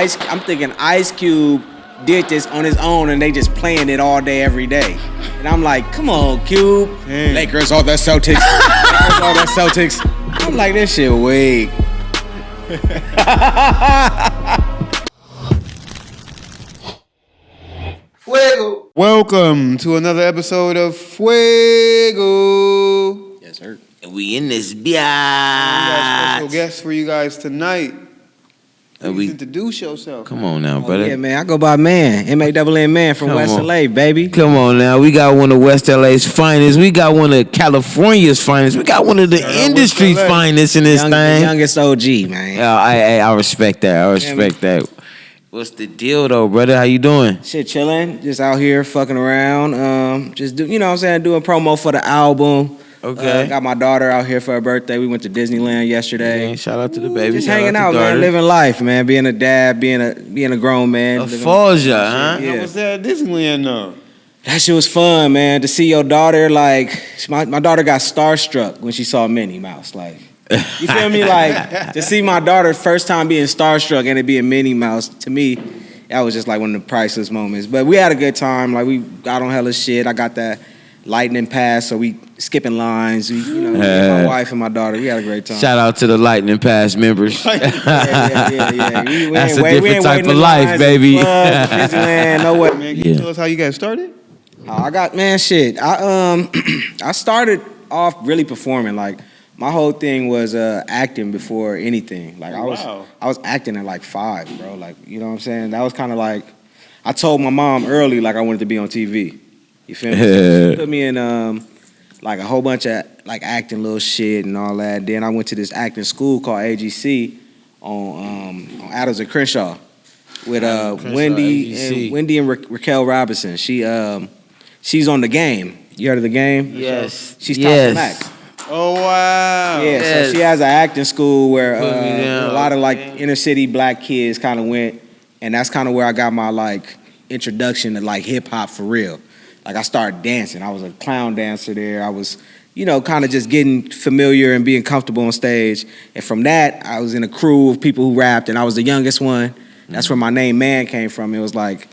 I'm thinking Ice Cube did this on his own and they just playing it all day, every day. And I'm like, come on, Cube. Damn. Lakers, all the Celtics. Lakers, all the Celtics. I'm like, this shit weak. Fuego. Welcome to another episode of Fuego. Yes, sir. And we in this We got special biatch. guests for you guys tonight. We introduce yourself. come on now, brother. Yeah, man, I go by Mann. M-A-N-N Mann from Come West on. LA, baby. Come on now. We got one of West LA's finest. We got one of California's finest. We got one of the industry's West LA. finest in this The thing. youngest OG, man. I respect that. I respect that. What's the deal though, brother? How you doing? Shit, chilling. Just out here fucking around. Just do, you know what I'm saying, doing promo for the album. Okay. Got my daughter out here for her birthday. We went to Disneyland yesterday. Man, shout out to the baby. Just Shout hanging out, to man. daughter. Living life, man. Being a dad, being a grown man. A living- Forza, huh? Yeah. How was that at Disneyland though? That shit was fun, man. To see your daughter, like, my daughter got starstruck when she saw Minnie Mouse. Like, you feel me? Like, to see my daughter first time being starstruck and it being Minnie Mouse, to me, that was just like one of the priceless moments. But we had a good time. Like, we got on hella shit. I got that lightning pass, so we skipping lines. We, me and my wife and my daughter, we had a great time. Shout out to the Lightning Pass members. Yeah. We That's ain't a wait- we different ain't type waiting of in life, lines, baby. clubs, Disneyland, no way. Man, can you tell us how you guys started? I got, man, shit. I started off really performing. Like, my whole thing was acting before anything. Like, I was acting at like 5, bro. Like, you know what I'm saying? That was kind of like, I told my mom early like I wanted to be on TV. You feel me? She put me in like a whole bunch of like acting little shit and all that. Then I went to this acting school called AGC on Adams and Crenshaw with Wendy and Raquel Robinson. She's on The Game. You heard of The Game? Yes. She's top Mac. Oh wow. Yeah, Yes. so she has an acting school where Put me down. a lot of like inner city black kids kind of went, and that's kind of where I got my like introduction to like hip hop for real. Like, I started dancing. I was a clown dancer there. I was, kind of just getting familiar and being comfortable on stage. And from that, I was in a crew of people who rapped, and I was the youngest one. That's where my name Mann came from. It was like,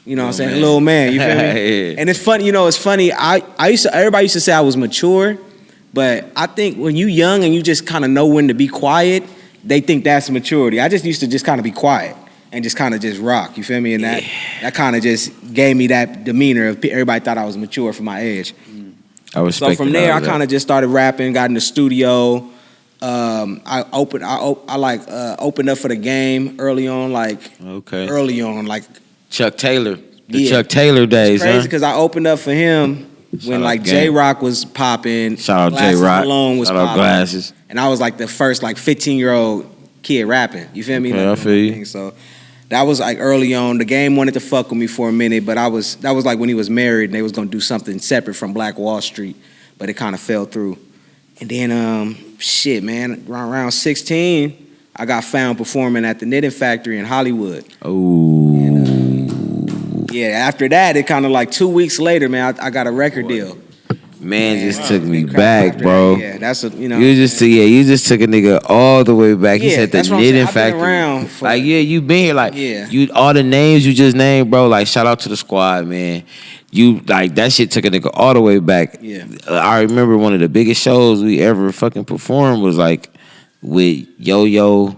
what I'm saying, Little Man. You feel me? Yeah. And it's funny. It's funny. Everybody used to say I was mature, but I think when you young and you just kind of know when to be quiet, they think that's maturity. I just used to just kind of be quiet and just kind of just rock, you feel me? And that kind of just gave me that demeanor of everybody thought I was mature for my age. I respect. So from there, I kind of just started rapping, got in the studio. I opened up for The Game early on, like Chuck Taylor. The Yeah. Chuck Taylor days, it's crazy huh? because I opened up for him when out like Game. J-Rock was popping. Shout out Glasses J-Rock. Malone was Shout out popping. Glasses. And I was like the first like 15-year-old kid rapping. You feel me? Okay, Like, I feel you. So that was like early on. The Game wanted to fuck with me for a minute, but that was like when he was married and they was gonna do something separate from Black Wall Street, but it kind of fell through. And then man, around 16, I got found performing at the Knitting Factory in Hollywood. Oh. Yeah, after that, it kind of like 2 weeks later, man, I got a record deal. Man, just took me back, bro. Yeah, that's You just took a nigga all the way back. He Yeah, said the that's what I'm saying. Knitting I've been Factory. around for- Like, you been here. Like, Yeah. you all the names you just named, bro. Like, shout out to the squad, man. You like that shit took a nigga all the way back. Yeah. I remember one of the biggest shows we ever fucking performed was like with Yo-Yo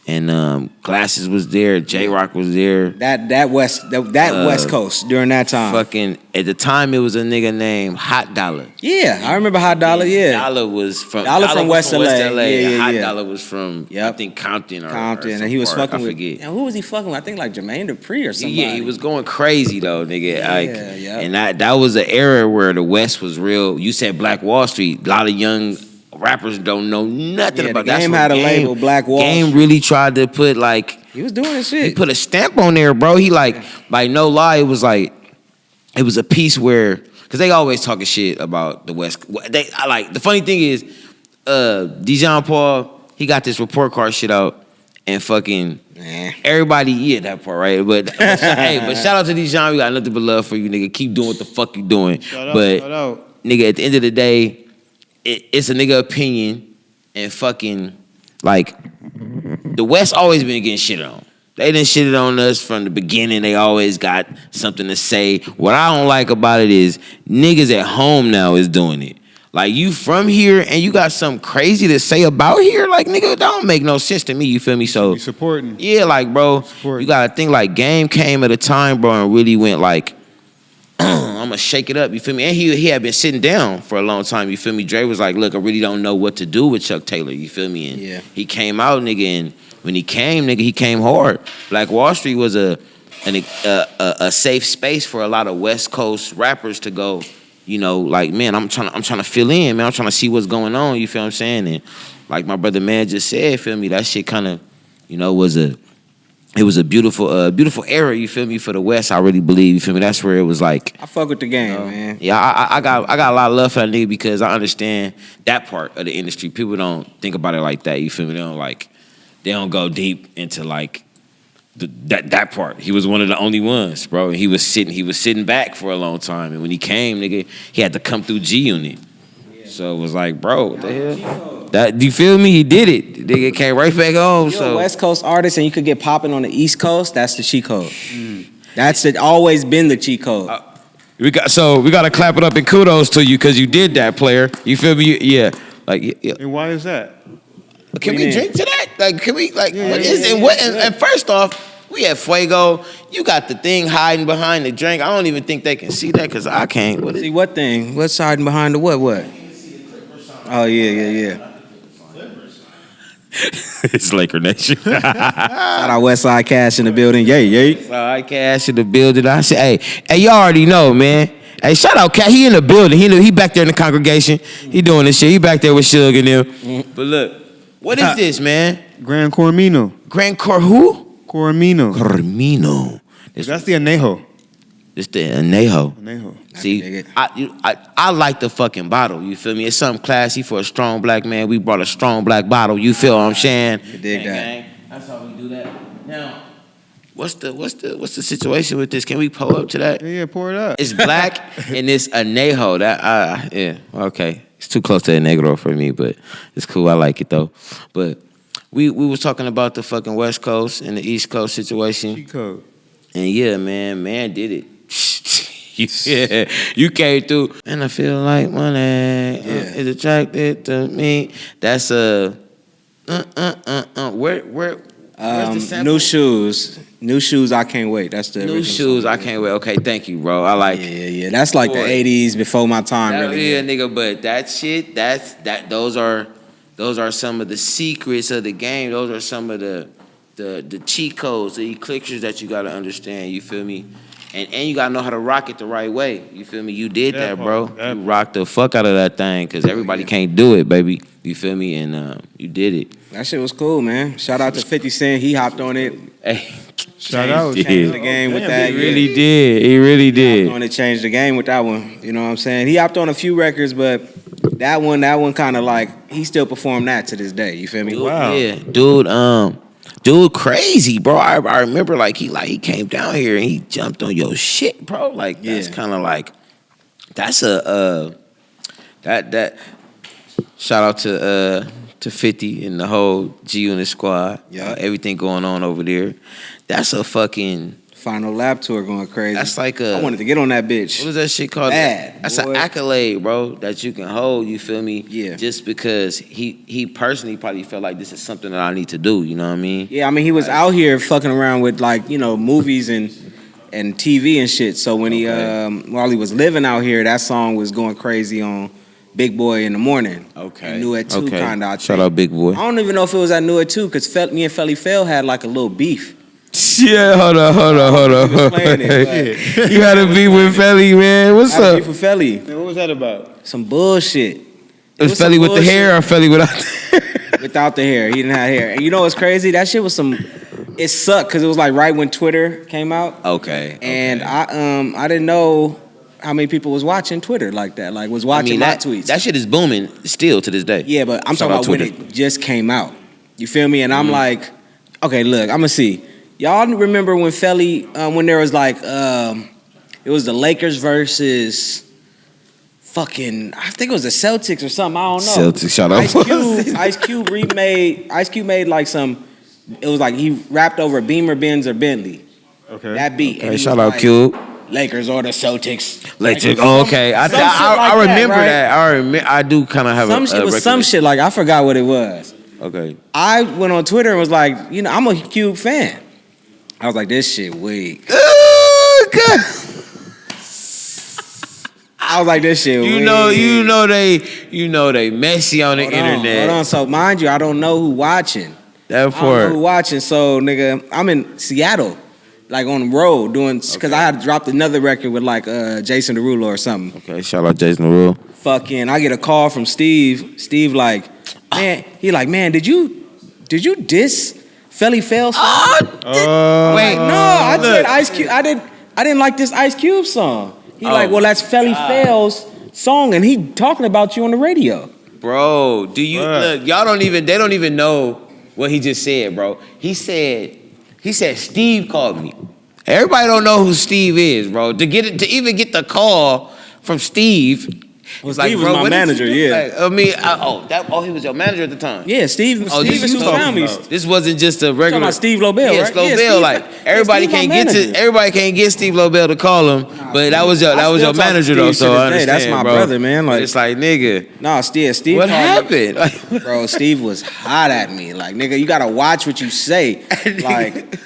and Glasses was there, J-Rock was there. That West Coast during that time. Fucking at the time it was a nigga named Hot Dollar. Yeah, I remember Hot Dollar. Yeah, Dollar was from West LA. Yeah, Hot yeah. Dollar was from I think Compton or and some he was part, fucking I with. forget. And who was he fucking with? I think like Jermaine Dupri or something. Yeah, he was going crazy though, nigga. Yeah. And that was an era where the West was real. You said Black Wall Street. A lot of young rappers don't know nothing Yeah, about the that. Game had a label, Black Wall Game Street. really tried to put like He was doing his shit. he put a stamp on there, bro. He like no lie, it was a piece where because they always talking shit about the West. The funny thing is, Dijon Paul, he got this report card shit out and fucking everybody that part, right? But hey, but shout out to Dijon. We got nothing but love for you, nigga. Keep doing what the fuck you doing. Shout but out. nigga, at the end of the day, it's a nigga opinion and fucking like the West always been getting shit on. They done shitted on us from the beginning. They always got something to say. What I don't like about it is niggas at home now is doing it. Like, you from here and you got something crazy to say about here? Like, nigga, that don't make no sense to me, you feel me? So, you supporting. Yeah, like, bro, you gotta think, like, Game came at a time, bro, and really went like, I'm gonna shake it up, you feel me? And he had been sitting down for a long time, you feel me? Dre was like, look, I really don't know what to do with Chuck Taylor, you feel me? And he came out, nigga, and when he came, nigga, he came hard. Black Wall Street was a safe space for a lot of West Coast rappers to go, you know, like, man, I'm trying to fill in, man. I'm trying to see what's going on, you feel what I'm saying? And like my brother Man just said, feel me, that shit kind of, you know, was a beautiful era, you feel me, for the West, I really believe, you feel me? That's where it was like, I fuck with the game, man. Yeah, I got a lot of love for that nigga because I understand that part of the industry. People don't think about it like that, you feel me? They don't go deep into like that part. He was one of the only ones, bro. And he was sitting back for a long time. And when he came, nigga, he had to come through G Unit. So it was like, bro, what the hell? That, you feel me? He did it. Nigga came right back home. You're a West Coast artist and you could get popping on the East Coast. That's the cheat code. That's always been the cheat code. We got to clap it up and kudos to you because you did that, player. You feel me? Yeah. Like, yeah. And why is that? Can we drink to that? Like, can we, like, what is it? And first off, we have Fuego. You got the thing hiding behind the drink. I don't even think they can see that because I can't. See what thing? What's hiding behind the what? Oh, yeah. It's Laker Nation. Shout out Westside Cash in the building. Yay. Westside Cash in the building. I say, hey, y'all already know, man. Hey, shout out Cash. He in the building. He back there in the congregation. He doing this shit. He back there with Suge and them. But look, what is this, man? Grand Cormino. Grand Cor who? Cormino. That's the anejo. It's the anejo. Anejo. See, I like the fucking bottle. You feel me? It's something classy for a strong black man. We brought a strong black bottle. You feel what I'm saying? You dig that? Gang. That's how we do that. Now, what's the situation with this? Can we pull up to that? Yeah, pour it up. It's black and it's anejo. That okay. It's too close to a negro for me, but it's cool. I like it though. But we was talking about the fucking West Coast and the East Coast situation. Cheat code. And yeah, man did it. Yeah, you came through, and I feel like money is attracted to me. That's where's the sample? New shoes. I can't wait. That's the New shoes. I can't wait. Okay, thank you, bro. I like it. Yeah. That's like the '80s before my time. Really. Yeah, nigga. But that shit. Those are some of the secrets of the game. Those are some of the cheat codes, the elixirs that you gotta understand. You feel me? And you gotta know how to rock it the right way. You feel me? You did that, bro. You rocked the fuck out of that thing because everybody can't do it, baby. You feel me? And you did it. That shit was cool, man. Shout out to 50 Cent. He hopped on it. Hey, shout out. Changed the game with that. He really did. He really did. He hopped on it, changed the game with that one. You know what I'm saying? He hopped on a few records, but that one kind of like, he still performed that to this day. You feel me? Dude, wow. Yeah, dude, crazy, bro. I remember like he came down here and he jumped on your shit, bro. Like that's kind of like that's that. Shout out to 50 and the whole G Unit squad. Yeah, everything going on over there. That's a fucking Final Lap Tour going crazy. That's like I wanted to get on that bitch. What was that shit called? That's an accolade, bro, that you can hold, you feel me? Yeah. Just because he personally probably felt like this is something that I need to do, you know what I mean? Yeah, I mean, he was out here fucking around with like, you know, movies and TV and shit. So when while he was living out here, that song was going crazy on Big Boy in the Morning. Okay. And Knew It Too, kind of. Shout out Big Boy. I don't even know if it was I Knew It Too, because me and Felly Fel had like a little beef. Yeah, hold on. You had a beef with Felly, man. What's up? Beef with Felly. Man, what was that about? Some bullshit. Was Felly with the hair or Felly without the hair? Without the hair. He didn't have hair. And you know what's crazy? That shit was it sucked because it was like right when Twitter came out. Okay. And I didn't know how many people was watching Twitter like that. Like was watching my tweets. That shit is booming still to this day. Yeah, but I'm talking about when it just came out. You feel me? And I'm like, okay, look, I'm gonna see. Y'all remember when Felly, when there was like, it was the Lakers versus fucking, I think it was the Celtics or something. I don't know. Celtics, shout out. Ice Cube made like some It was like he rapped over Beamer, Benz, or Bentley. Okay. That beat. Okay, shout out Cube. Lakers or the Celtics. Lakers. Oh, okay. I remember that. I do kind of have it was some shit like I forgot what it was. Okay. I went on Twitter and was like, I'm a Cube fan. I was like, this shit weak. Oh, God. I was like, this shit weak. You know they messy on the internet. Hold on. So mind you, I don't know who watching. That I don't know who watching. So nigga, I'm in Seattle. Like on the road doing, because I had dropped another record with like Jason Derulo or something. Okay, shout out Jason Derulo. Fucking, I get a call from Steve. Steve like, man, did you diss Felly Fail song? Wait, no, I said Ice Cube. I didn't like this Ice Cube song. He like, well, that's Felly Fail's song, and he talking about you on the radio. Bro, do you look? They don't even know what he just said, bro. He said Steve called me. Everybody don't know who Steve is, bro. To even get the call from Steve. Was like, Steve was my manager, yeah. Like, he was your manager at the time. Yeah, Steve is who found me. This wasn't just a regular. Talking about Steve Lobel, yeah, right? Lobel, like everybody can't get Steve Lobel to call him, but that was your manager though. So I understand, that's my brother, man. Like it's like nigga. Nah, Steve. What happened, bro? Steve was hot at me. Like nigga, you gotta watch what you say. Like.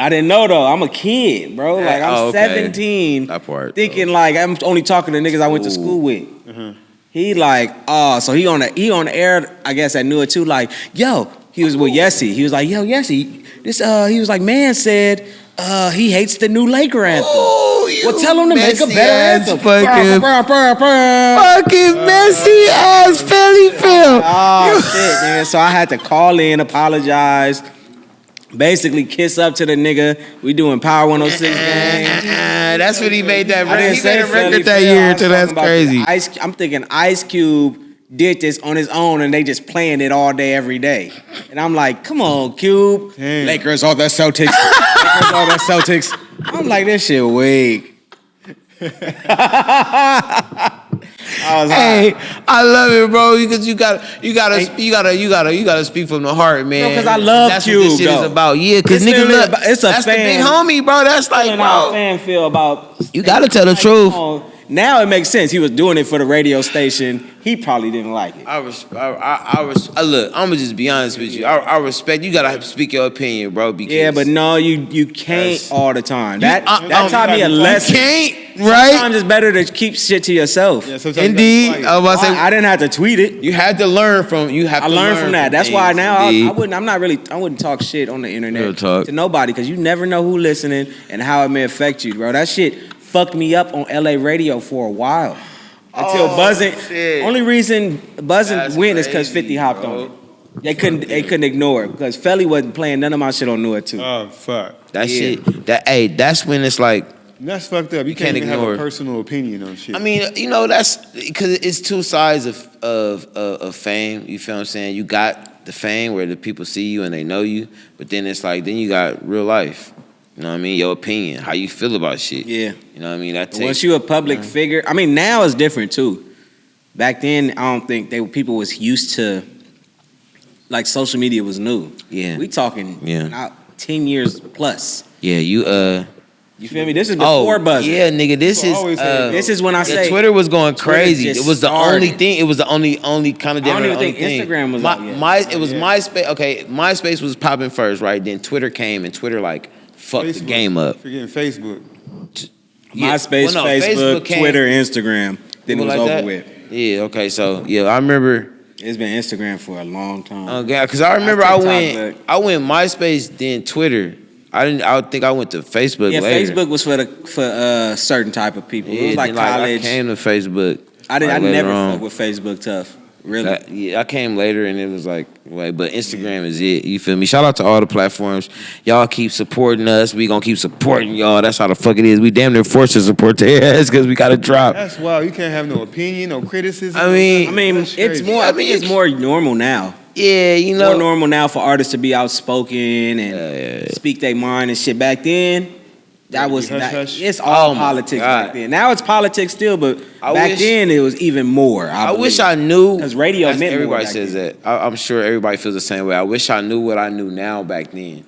I didn't know though. I'm a kid, bro. Like I'm 17, that part, thinking like I'm only talking to niggas I went to school with. Mm-hmm. He like, so he on the air. I guess I knew it too. Like, yo, he was with Yessie. He was like, yo, Yessie, this. He was like, man said he hates the new Laker anthem. Well, tell him to make a better anthem. Fucking messy ass Felly Phil. Oh shit, man. So I had to call in, apologize. Basically, kiss up to the nigga. We doing Power 106 game. That's what he made that record. He made a record that year, so that's crazy. I'm thinking Ice Cube did this on his own, and they just playing it all day, every day. And I'm like, come on, Cube. Damn. Lakers or the Celtics. Lakers or the Celtics. I'm like, this shit weak. Hey, I love it, bro. Because you gotta speak from the heart, man. Because I love that's Cube. That's what this shit is about. Yeah, because nigga, look, it's a that's fan. The big homie, bro. That's like, bro. How a fan feel about. You gotta tell the truth. Now it makes sense. He was doing it for the radio station. He probably didn't like it. Look, I'm gonna just be honest with you. I respect. You gotta speak your opinion, bro. Because yeah, but no, you can't all the time. That taught me a lesson. You can't, right? Sometimes it's better to keep shit to yourself. Yeah, indeed. I didn't have to tweet it. You had to learn from. I learned from that. That's why now I wouldn't talk shit on the internet to nobody because you never know who listening and how it may affect you, bro. That shit fucked me up on LA radio for a while. Until Buzzin'. Shit. Only reason Buzzin' went is because 50 hopped on it. They couldn't ignore it because Felly wasn't playing none of my shit on New It too. Oh fuck. That shit. That's when it's like. That's fucked up. You can't even have a personal opinion on shit. I mean, that's because it's two sides of fame. You feel what I'm saying? You got the fame where the people see you and they know you, but then it's like then you got real life. You know what I mean? Your opinion, how you feel about shit. Yeah. You know what I mean? Once you a public figure, I mean, now it's different too. Back then, I don't think people was used to, like, social media was new. Yeah. We talking 10 years plus. Yeah, you feel me? This is before Buzzin'. Yeah, nigga, this is when I say Twitter was going crazy. It was the only started. thing. It was the only kind of. I don't even think Instagram was out yet. It was MySpace. Okay, MySpace was popping first, right? Then Twitter came, and Twitter like fucked the game up. Forgetting Facebook. MySpace, Facebook, Twitter, Instagram. Then it was over with. Yeah. Okay. So I remember. It's been Instagram for a long time. Oh yeah, because I remember I went MySpace, then Twitter. I think I went to Facebook. Yeah, later. Facebook was for certain type of people. Yeah, it was like college. I came to Facebook. I never fuck with Facebook tough. Really? I came later and it was like, but Instagram is it. You feel me? Shout out to all the platforms. Y'all keep supporting us. We gonna keep supporting y'all. That's how the fuck it is. We damn near forced to support their ass because we gotta drop. That's wild. You can't have no opinion, no criticism. I mean, it's more. I think it's more normal now. Yeah, more normal now for artists to be outspoken and speak their mind and shit. Back then, That was Hush, not, hush. it's all Oh my politics God. back then. Now it's politics still, but I back wish- then it was even more. I wish I knew. 'Cause radio that's- meant more everybody back says then. that. I'm sure everybody feels the same way. I wish I knew what I knew now back then,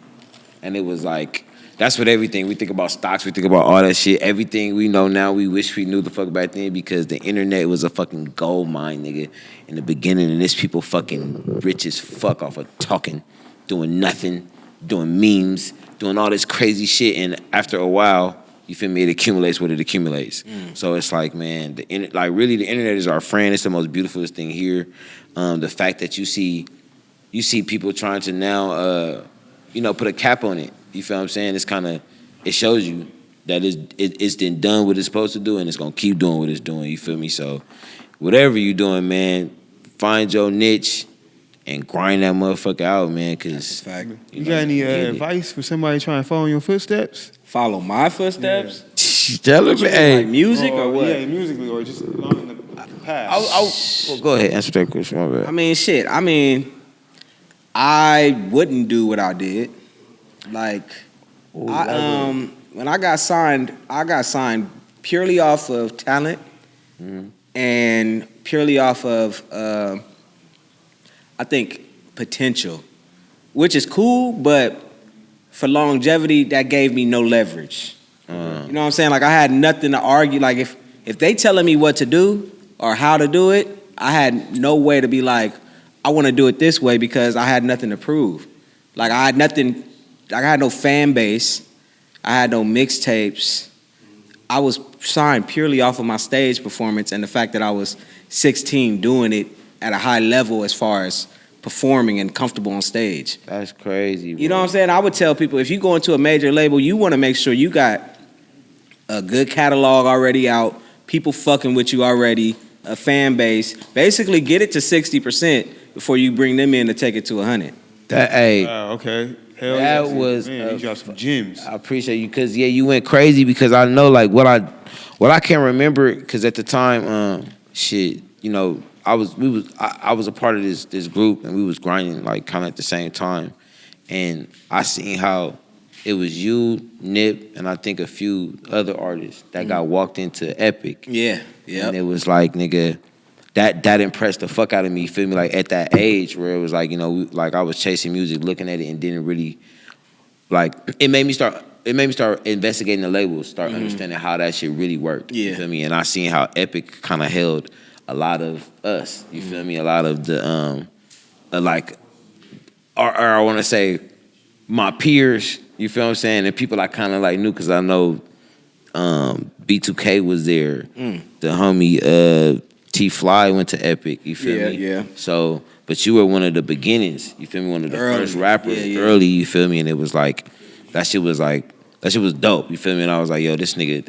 and it was like that's what everything we think about stocks, we think about all that shit. Everything we know now, we wish we knew the fuck back then because the internet was a fucking gold mine, nigga, in the beginning, and this people fucking rich as fuck off of talking, doing nothing, doing memes, doing all this crazy shit, and after a while. You feel me? It accumulates what it accumulates. So it's like, man, really the internet is our friend. It's the most beautifulest thing here. The fact that you see people trying to now, put a cap on it. You feel what I'm saying? It shows you that it's been done what it's supposed to do, and it's gonna keep doing what it's doing. You feel me? So whatever you doing, man, find your niche and grind that motherfucker out, man. Cause you got any advice for somebody trying to follow in your footsteps? Follow my footsteps? Tell him, hey. Like music or what? Yeah, musically or just along the path. Well, go ahead, answer that question. My bad. I mean, shit. I wouldn't do what I did. Like, when I got signed purely off of talent and purely off of, I think, potential, which is cool, but for longevity, that gave me no leverage. You know what I'm saying? Like, I had nothing to argue. Like, if they telling me what to do or how to do it, I had no way to be like, I want to do it this way because I had nothing to prove. Like, I had nothing. Like, I had no fan base. I had no mixtapes. I was signed purely off of my stage performance and the fact that I was 16 doing it at a high level as far as performing and comfortable on stage. That's crazy, bro. You know what I'm saying? I would tell people, if you go into a major label, you want to make sure you got a good catalog already out, people fucking with you already, a fan base. Basically, get it to 60% before you bring them in to take it to 100. Okay. Hell that yeah. was Man, you dropped some gems. I appreciate you because you went crazy because I know like what I can't remember because at the time, I was a part of this group and we was grinding like kind of at the same time, and I seen how it was you, Nip, and I think a few other artists that got walked into Epic. Yeah. And it was like, nigga, that impressed the fuck out of me, you feel me? Like at that age where it was like, like I was chasing music, looking at it and didn't really, like, it made me start investigating the labels, start understanding how that shit really worked. Yeah. You feel me? And I seen how Epic kind of held a lot of us, you feel me? A lot of the, I want to say my peers, you feel what I'm saying? And people I kind of like knew because I know B2K was there. The homie T Fly went to Epic, you feel me? Yeah. So, but you were one of the beginnings, you feel me? One of the first rappers early, you feel me? And it was like, that shit was dope, you feel me? And I was like, yo, this nigga,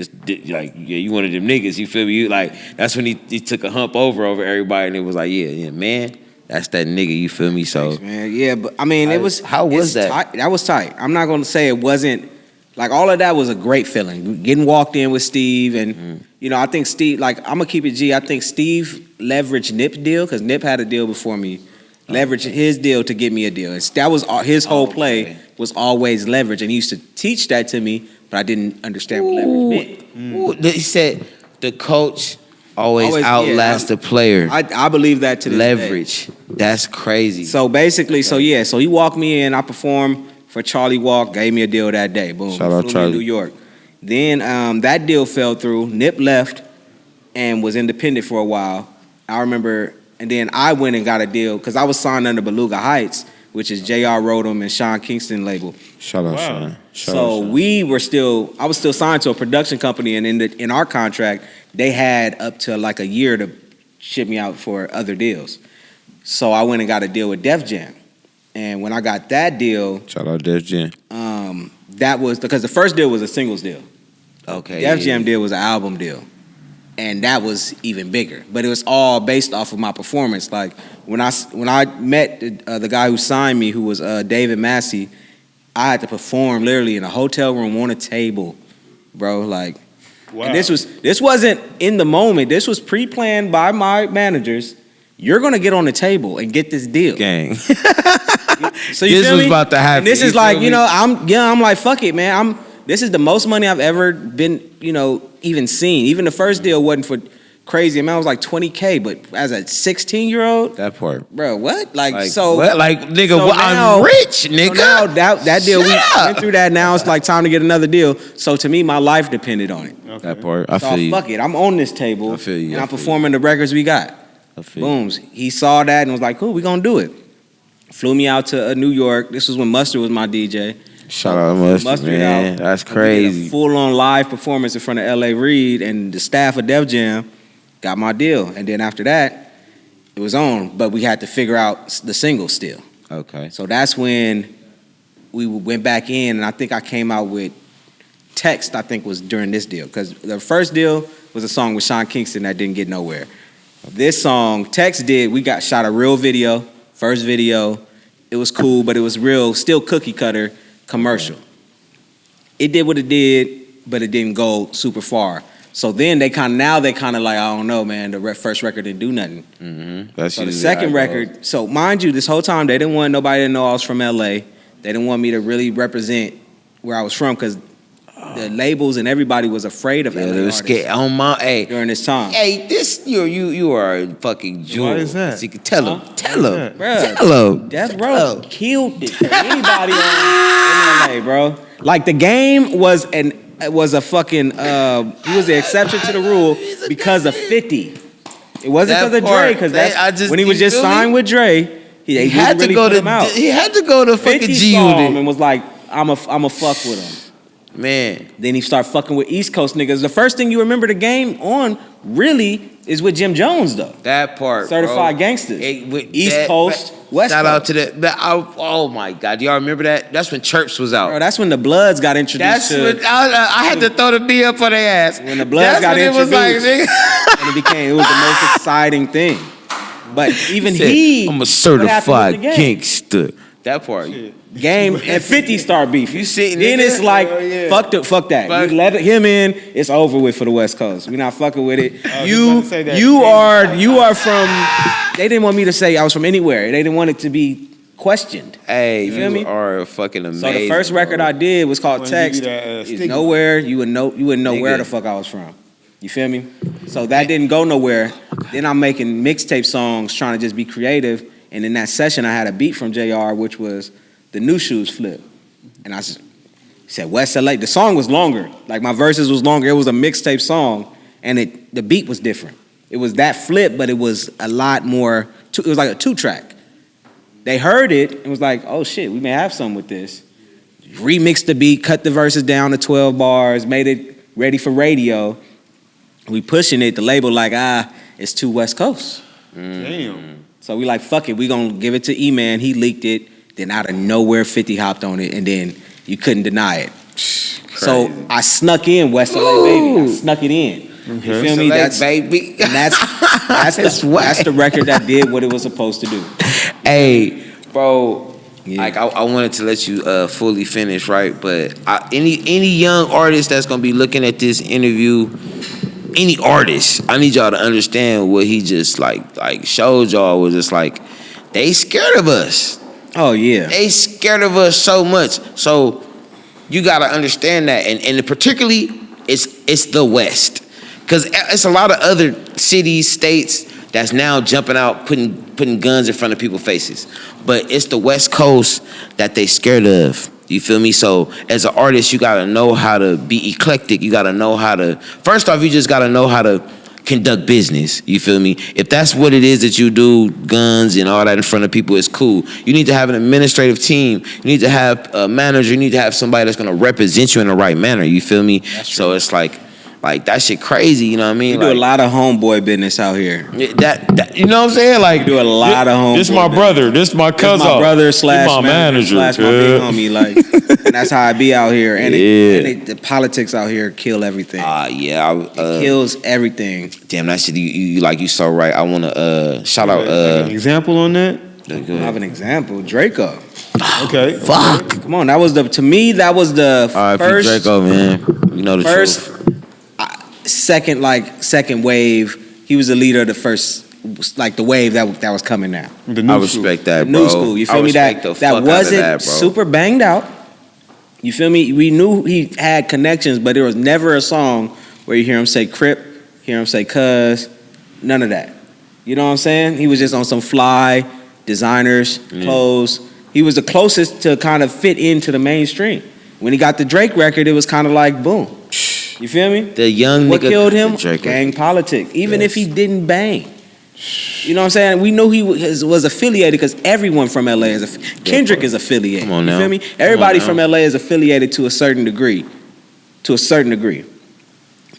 you one of them niggas, you feel me? That's when he took a hump over everybody, and it was like, yeah, man, that's that nigga, you feel me? So, thanks, man. Yeah, but I mean, it was. How was that? Tight. That was tight. I'm not gonna say it wasn't. Like, all of that was a great feeling. Getting walked in with Steve, and I think Steve. Like, I'm gonna keep it G. I think Steve leveraged Nip's deal because Nip had a deal before me. Leveraged his deal to get me a deal. That was his whole play was always leverage, and he used to teach that to me, but I didn't understand what leverage meant. He said the coach always outlasts the player. I believe that to this leverage. day. That's crazy. So basically, so he walked me in. I performed for Charlie Walk, gave me a deal that day. Boom. Shout out Flew me Charlie. to New York. Then that deal fell through. Nip left and was independent for a while. I remember, and then I went and got a deal because I was signed under Beluga Heights, which is J.R. Rodham and Sean Kingston label. Shout out, Sean. So I was still signed to a production company, and in our contract, they had up to like a year to ship me out for other deals. So I went and got a deal with Def Jam. And when I got that deal, shout out Def Jam. That was because the first deal was a singles deal. Okay. Def Jam deal was an album deal, and that was even bigger. But it was all based off of my performance. Like when I met the guy who signed me, who was David Massey, I had to perform literally in a hotel room on a table, bro. Like, wow. And this wasn't in the moment. This was pre-planned by my managers. You're gonna get on the table and get this deal, gang. So you this feel was me? about to happen. And this is like, I'm like, fuck it, man. This is the most money I've ever been, even seen. Even the first deal wasn't for crazy amount. It was like $20K, but as a 16-year-old, That part. bro, what? Nigga, now, I'm rich, nigga. So now that deal, we Shut went through that. Now it's like time to get another deal. So to me, my life depended on it. Okay. That part. I So feel you. fuck it, I'm on this table. I feel you, and I I'm feel you. performing the records we got. I feel you. Booms. He saw that and was like, cool, we gonna do it. Flew me out to New York. This was when Mustard was my DJ. Shout out to Mustard, man. That's We did crazy. a full-on live performance in front of L.A. Reid, and the staff of Def Jam got my deal. And then after that, it was on. But we had to figure out the single still. Okay. So that's when we went back in, and I think I came out with Text, I think was during this deal. Because the first deal was a song with Sean Kingston that didn't get nowhere. This song, Text did, we got shot a real video, first video. It was cool, but it was real, still cookie cutter commercial. It did what it did, but it didn't go super far. So then they kind of like, I don't know, man, the first record didn't do nothing. Mm-hmm. That's So the usually second how it goes. record, so mind you, this whole time they didn't want nobody to know I was from LA. They didn't want me to really represent where I was from because the labels and everybody was afraid of Yeah, LA they was artists scared. On my, hey, during this time. hey, this you are a fucking jewel. Why is that? So you can tell him, Bruh, tell him. Death Row killed it for anybody in LA, bro. Like the game was a fucking he was the exception to the rule because of 50. It wasn't That because of Dre, part, because I just- when he was you just feel me? signed with Dre, he had to really go put him out. He had to go to fucking 50 G saw him Unit. and was like, I'm a fuck with him. Man, Then he started fucking with East Coast niggas. The first thing you remember the game on really is with Jim Jones though. that part, Certified bro. Gangsters. With East that- Coast, West Shout Coast. out to that. Oh my God, do y'all remember that? That's when Chirps was out. Bro, that's when the Bloods got introduced That's when I had to throw the B up for their ass. When the Bloods That's got when it was like, introduced. nigga. and it was the most exciting thing. But even Said, he, I'm a what certified happened with the game? gangster. That part. Game and 50 star beef. You sitting then in it's there? like Oh, yeah. fuck that. Fuck. You let him in, it's over with for the West Coast. We not fucking with it. I was You about to say that. you are from. They didn't want me to say I was from anywhere. They didn't want it to be questioned. Hey, You feel me? you are fucking amazing. So the first record bro. I did was called Wanna give you Text. that, It's stigma. nowhere you wouldn't know where Nigga. the fuck I was from. You feel me? So that didn't go nowhere. Then I'm making mixtape songs, trying to just be creative. And in that session, I had a beat from JR, which was the New Shoes flip. And I said West LA. The song was longer. Like my verses was longer. It was a mixtape song, and the beat was different. It was that flip, but it was a lot more. It was like a 2-track. They heard it and was like, "Oh shit, we may have something with this." Remixed the beat, cut the verses down to 12 bars, made it ready for radio. We pushing it. The label like, it's too West Coast. Damn. So we like, fuck it. We gonna give it to E-Man. He leaked it. Then out of nowhere, 50 hopped on it, and then you couldn't deny it. So I snuck in West LA Baby. I snuck it in. You feel me? Select, baby. And that's the record that did what it was supposed to do. Hey, bro. Yeah. Like I wanted to let you fully finish, right? But any young artist that's gonna be looking at this interview, any artist, I need y'all to understand what he just like showed y'all was just like they scared of us. Oh yeah. They scared of us so much. So you gotta understand that, and particularly it's the West, because it's a lot of other cities, states that's now jumping out, putting guns in front of people's faces. But it's the West Coast that they scared of. You feel me? So as an artist, you gotta know how to be eclectic. You gotta know how to. First off, you just gotta know how to conduct business. You feel me? If that's what it is that you do, guns and all that in front of people, is cool. You need to have an administrative team. You need to have a manager. You need to have somebody that's gonna represent you in the right manner. You feel me? So it's like that shit crazy. You know what I mean? We do a lot of homeboy business out here. That you know what I'm saying? Like We do a lot of homeboy. This my brother. This my This cousin. my brother This slash my manager. slash my big homie. Like, and that's how I be out here. And, the politics out here kill everything. Yeah. It kills everything. Damn, that shit. You so right. I want to shout out. An example on that? I have an example. Draco. Okay. Fuck. Come on, that was the R.I.P. first Draco, man. You know the first truth. second wave. He was the leader of the first, like the wave that was coming now. The new I respect that, The bro. new school. You feel I me? respect That the fuck out of wasn't that, bro. super banged out. You feel me? We knew he had connections, but there was never a song where you hear him say Crip, hear him say Cuz, none of that. You know what I'm saying? He was just on some fly designers, clothes. He was the closest to kind of fit into the mainstream. When he got the Drake record, it was kind of like boom. You feel me? The young what nigga killed him? Drake Gang politics. Even if he didn't bang. You know what I'm saying? We knew he was affiliated because everyone from LA is Kendrick is affiliated. Come on now. You feel me? Everybody from LA is affiliated to a certain degree. To a certain degree.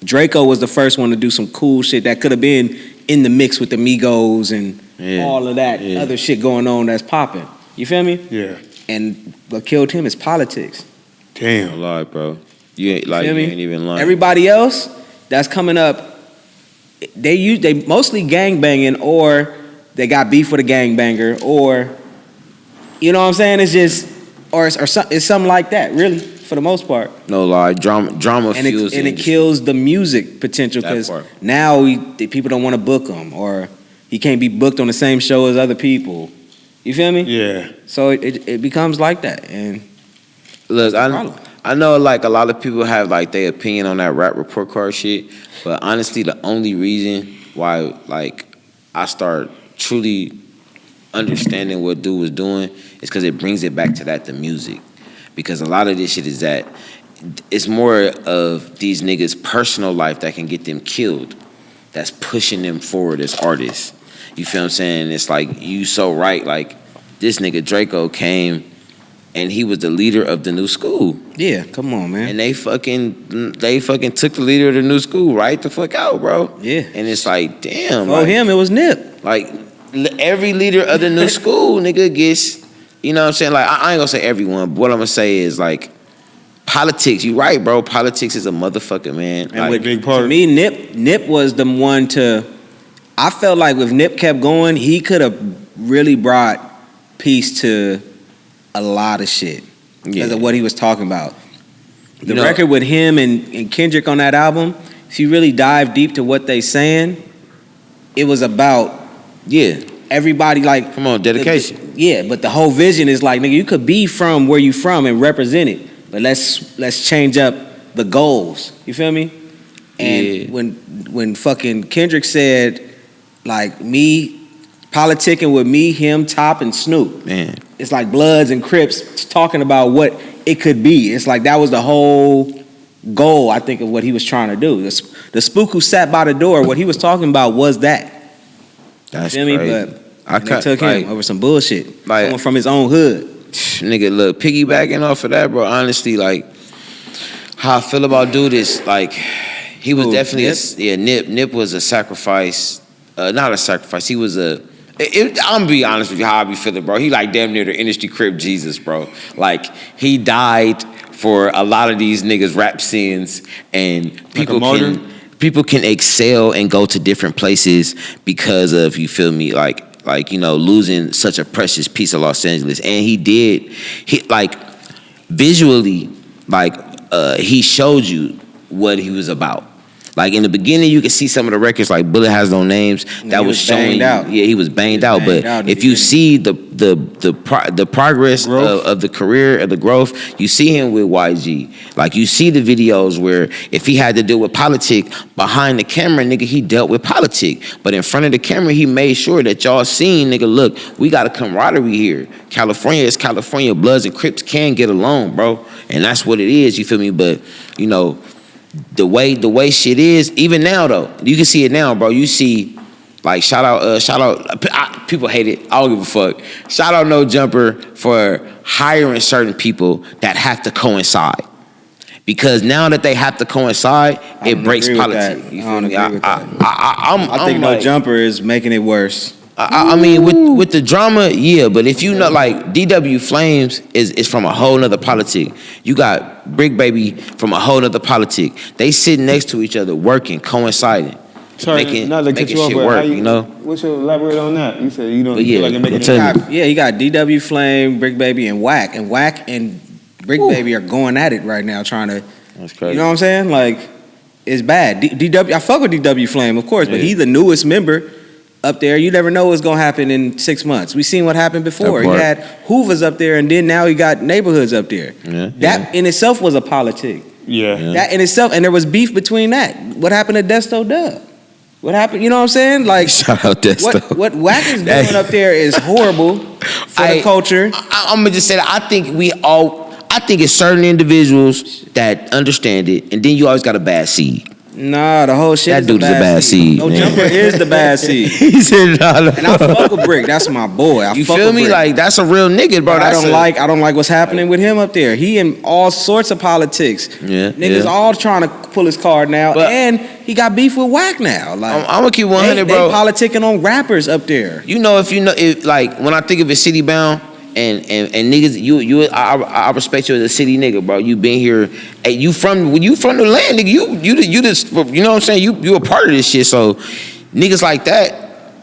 Draco was the first one to do some cool shit that could have been in the mix with the Migos and all of that other shit going on that's popping. You feel me? Yeah. And what killed him is politics. Damn. A lie, bro. You ain't even lying. Everybody else that's coming up, they mostly gangbanging, or they got beef with a gangbanger, or you know what I'm saying? It's just or it's something like that, really, for the most part. No lie, drama fuels and it kills the music potential because now people don't want to book him, or he can't be booked on the same show as other people. You feel me? Yeah. So it becomes like that, and look, I know like a lot of people have like their opinion on that rap report card shit, but honestly, the only reason why like I start truly understanding what dude was doing is because it brings it back to the music. Because a lot of this shit is that it's more of these niggas' personal life that can get them killed, that's pushing them forward as artists. You feel what I'm saying? It's like, you so right. Like, this nigga Draco came and he was the leader of the new school. Yeah, come on, man. And they fucking took the leader of the new school right the fuck out, bro. Yeah. And it's like, damn. For him, it was Nip. Like, every leader of the new school, nigga, gets, you know what I'm saying? Like, I ain't gonna say everyone, but what I'm gonna say is, like, politics. You right, bro. Politics is a motherfucker, man. And like, big part. To me, Nip was the one to, I felt like if Nip kept going, he could have really brought peace to a lot of shit because of what he was talking about. The record with him and Kendrick on that album, if you really dive deep to what they saying, it was about everybody, like, come on, dedication. But the whole vision is like, nigga, you could be from where you from and represent it, but let's change up the goals. You feel me? And when fucking Kendrick said, like, me politicking with me, him, Top, and Snoop. Man. It's like Bloods and Crips talking about what it could be. It's like that was the whole goal, I think, of what he was trying to do. The spook who sat by the door, what he was talking about was that. That's you feel crazy. Me? But they took him over some bullshit. Like, someone from his own hood. Nigga, look, piggybacking off of that, bro, honestly, like, how I feel about dude is, like, he was definitely Nip? Nip was a sacrifice. Not a sacrifice. He was I'm gonna be honest with you how I be feeling, bro. He like damn near the industry crib Jesus, bro. Like, he died for a lot of these niggas' rap scenes, and people can excel and go to different places because of, you feel me, like you know, losing such a precious piece of Los Angeles. And he like visually, like he showed you what he was about. Like, in the beginning, you can see some of the records, like Bullet Has No Names, that was showing you. Yeah, he was banged out. But if you see the progress of the career, of the growth, you see him with YG. Like, you see the videos where if he had to deal with politics behind the camera, nigga, he dealt with politics. But in front of the camera, he made sure that y'all seen, nigga, look, we got a camaraderie here. California is California. Bloods and Crips can get along, bro. And that's what it is, you feel me? But, you know, the way shit is, even now though, you can see it now, bro. You see, like, shout out, people hate it. I don't give a fuck. Shout out No Jumper for hiring certain people that have to coincide. Because now that they have to coincide, it breaks politics. You feel me? I think No Jumper is making it worse. I mean, with the drama, yeah, but if you know, like, DW Flames is from a whole nother politic. You got Brick Baby from a whole nother politic. They sit next to each other, working, coinciding, making shit work, you know? What's your elaborate on that? You said you don't feel like you're making it. You got DW Flame, Brick Baby, and Whack. And Whack and Brick Baby are going at it right now, trying to, that's crazy. You know what I'm saying? Like, it's bad. DW, I fuck with DW Flame, of course, but he's the newest member. up there. You never know what's gonna happen in 6 months. We seen what happened before. He had Hoovers up there, and then now he got neighborhoods up there. That in itself was a politic. That in itself, and there was beef between that. What happened to Desto Dub? What happened? You know what I'm saying? Like, shout out Desto. What Wack is doing up there is horrible for the culture. I'm gonna just say that I think it's certain individuals that understand it, and then you always got a bad seed. Nah, the whole shit. That dude is a bad seed. No Jumper is the bad seed. He said, no. And I fuck with Brick. That's my boy. You feel me? Like, that's a real nigga, bro. I don't like what's happening with him up there. He in all sorts of politics. Niggas all trying to pull his card now, and he got beef with Wack now. Like, I'm gonna keep 100, bro. They politicking on rappers up there. You know, if like when I think of it, city bound. And niggas, I respect you as a city nigga, bro. You been here, when you from the land, nigga. You just, you know what I'm saying. You a part of this shit. So niggas like that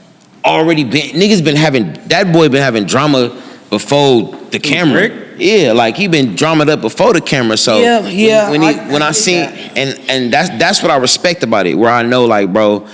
already been niggas been having that boy been having drama before the camera. Rick? Yeah, like he been dramaed up before the camera. So when I seen and that's what I respect about it. Where I know like, bro,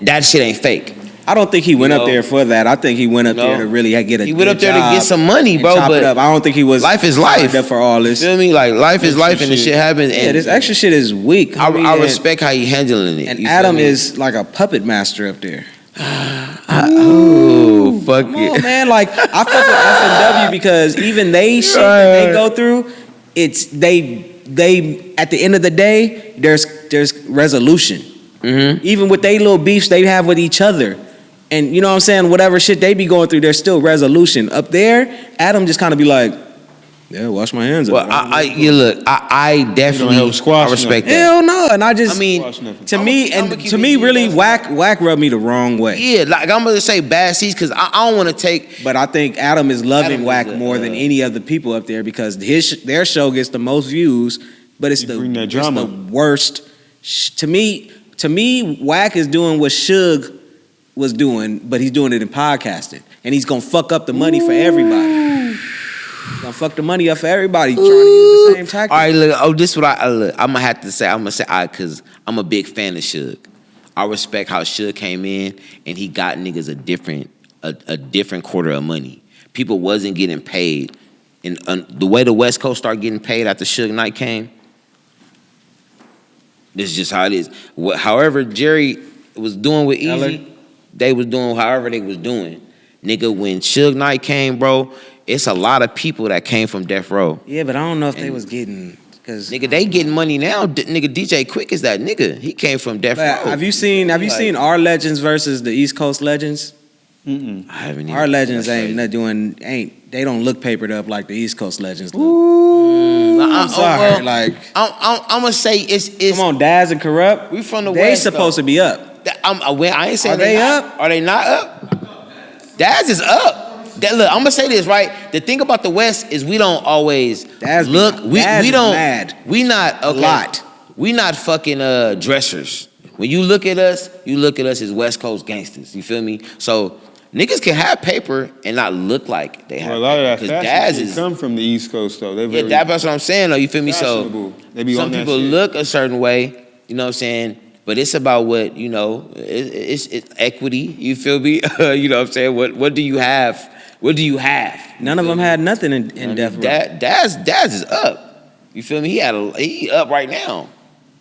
that shit ain't fake. I don't think he went up there for that. I think he went up there to really get a He went up there to get some money, bro. But I don't think he was. Life is life. Up for all this. Feel me? Like life is life, and the shit happens. Yeah, this extra shit is weak. I respect how he handling it. And Adam is like a puppet master up there. Oh, fuck Come it, on, man. Like I fuck with FNW because even they shit that they go through, it's they at the end of the day, there's resolution. Mm-hmm. Even with they little beefs they have with each other. And you know what I'm saying? Whatever shit they be going through, there's still resolution. Up there, Adam just kind of be like, yeah, wash my hands up. Well, I definitely respect that. Hell no. And to me, really, Wack rubbed me the wrong way. Yeah, like I'm gonna say bad seeds because I don't want to take. But I think Adam is loving Wack more than any other people up there because their show gets the most views, but it's the worst. To me, Wack is doing what Suge was doing, but he's doing it in podcasting, and he's gonna fuck up the money for everybody. He's gonna fuck the money up for everybody trying to use the same tactic. All right, look. This is what I'm gonna have to say. I'm gonna say, because I'm a big fan of Suge. I respect how Suge came in and he got niggas a different quarter of money. People wasn't getting paid, and the way the West Coast started getting paid after Suge Knight came. This is just how it is. However, Jerry was doing with Easy. They was doing however they was doing. Nigga, when Suge Knight came, bro, it's a lot of people that came from Death Row. Yeah, but I don't know if they was getting... Cause nigga, they getting money now. Nigga, DJ Quick is that nigga. He came from Death Row. Have you seen our Legends versus the East Coast Legends? I haven't. Our Legends they don't look papered up like the East Coast Legends look. I'm sorry. I'm gonna say it's come on, Daz and Corrupt. We from the West. They supposed to be up. I ain't saying are they up. Are they not up? Daz is up. Look, I'm gonna say this right. The thing about the West is we don't always look. We don't. Mad. We not a lot. We not fucking dressers. When you look at us as West Coast gangsters. You feel me? So niggas can have paper and not look like they have. Well, a lot of that fashion come from the East Coast though. That's what I'm saying though. You feel me? So some people look a certain way. You know what I'm saying? But it's about what, you know, it's equity. You feel me? You know what I'm saying? What do you have? What do you have? None of them had nothing in Death Row. Daz is up. You feel me? He up right now.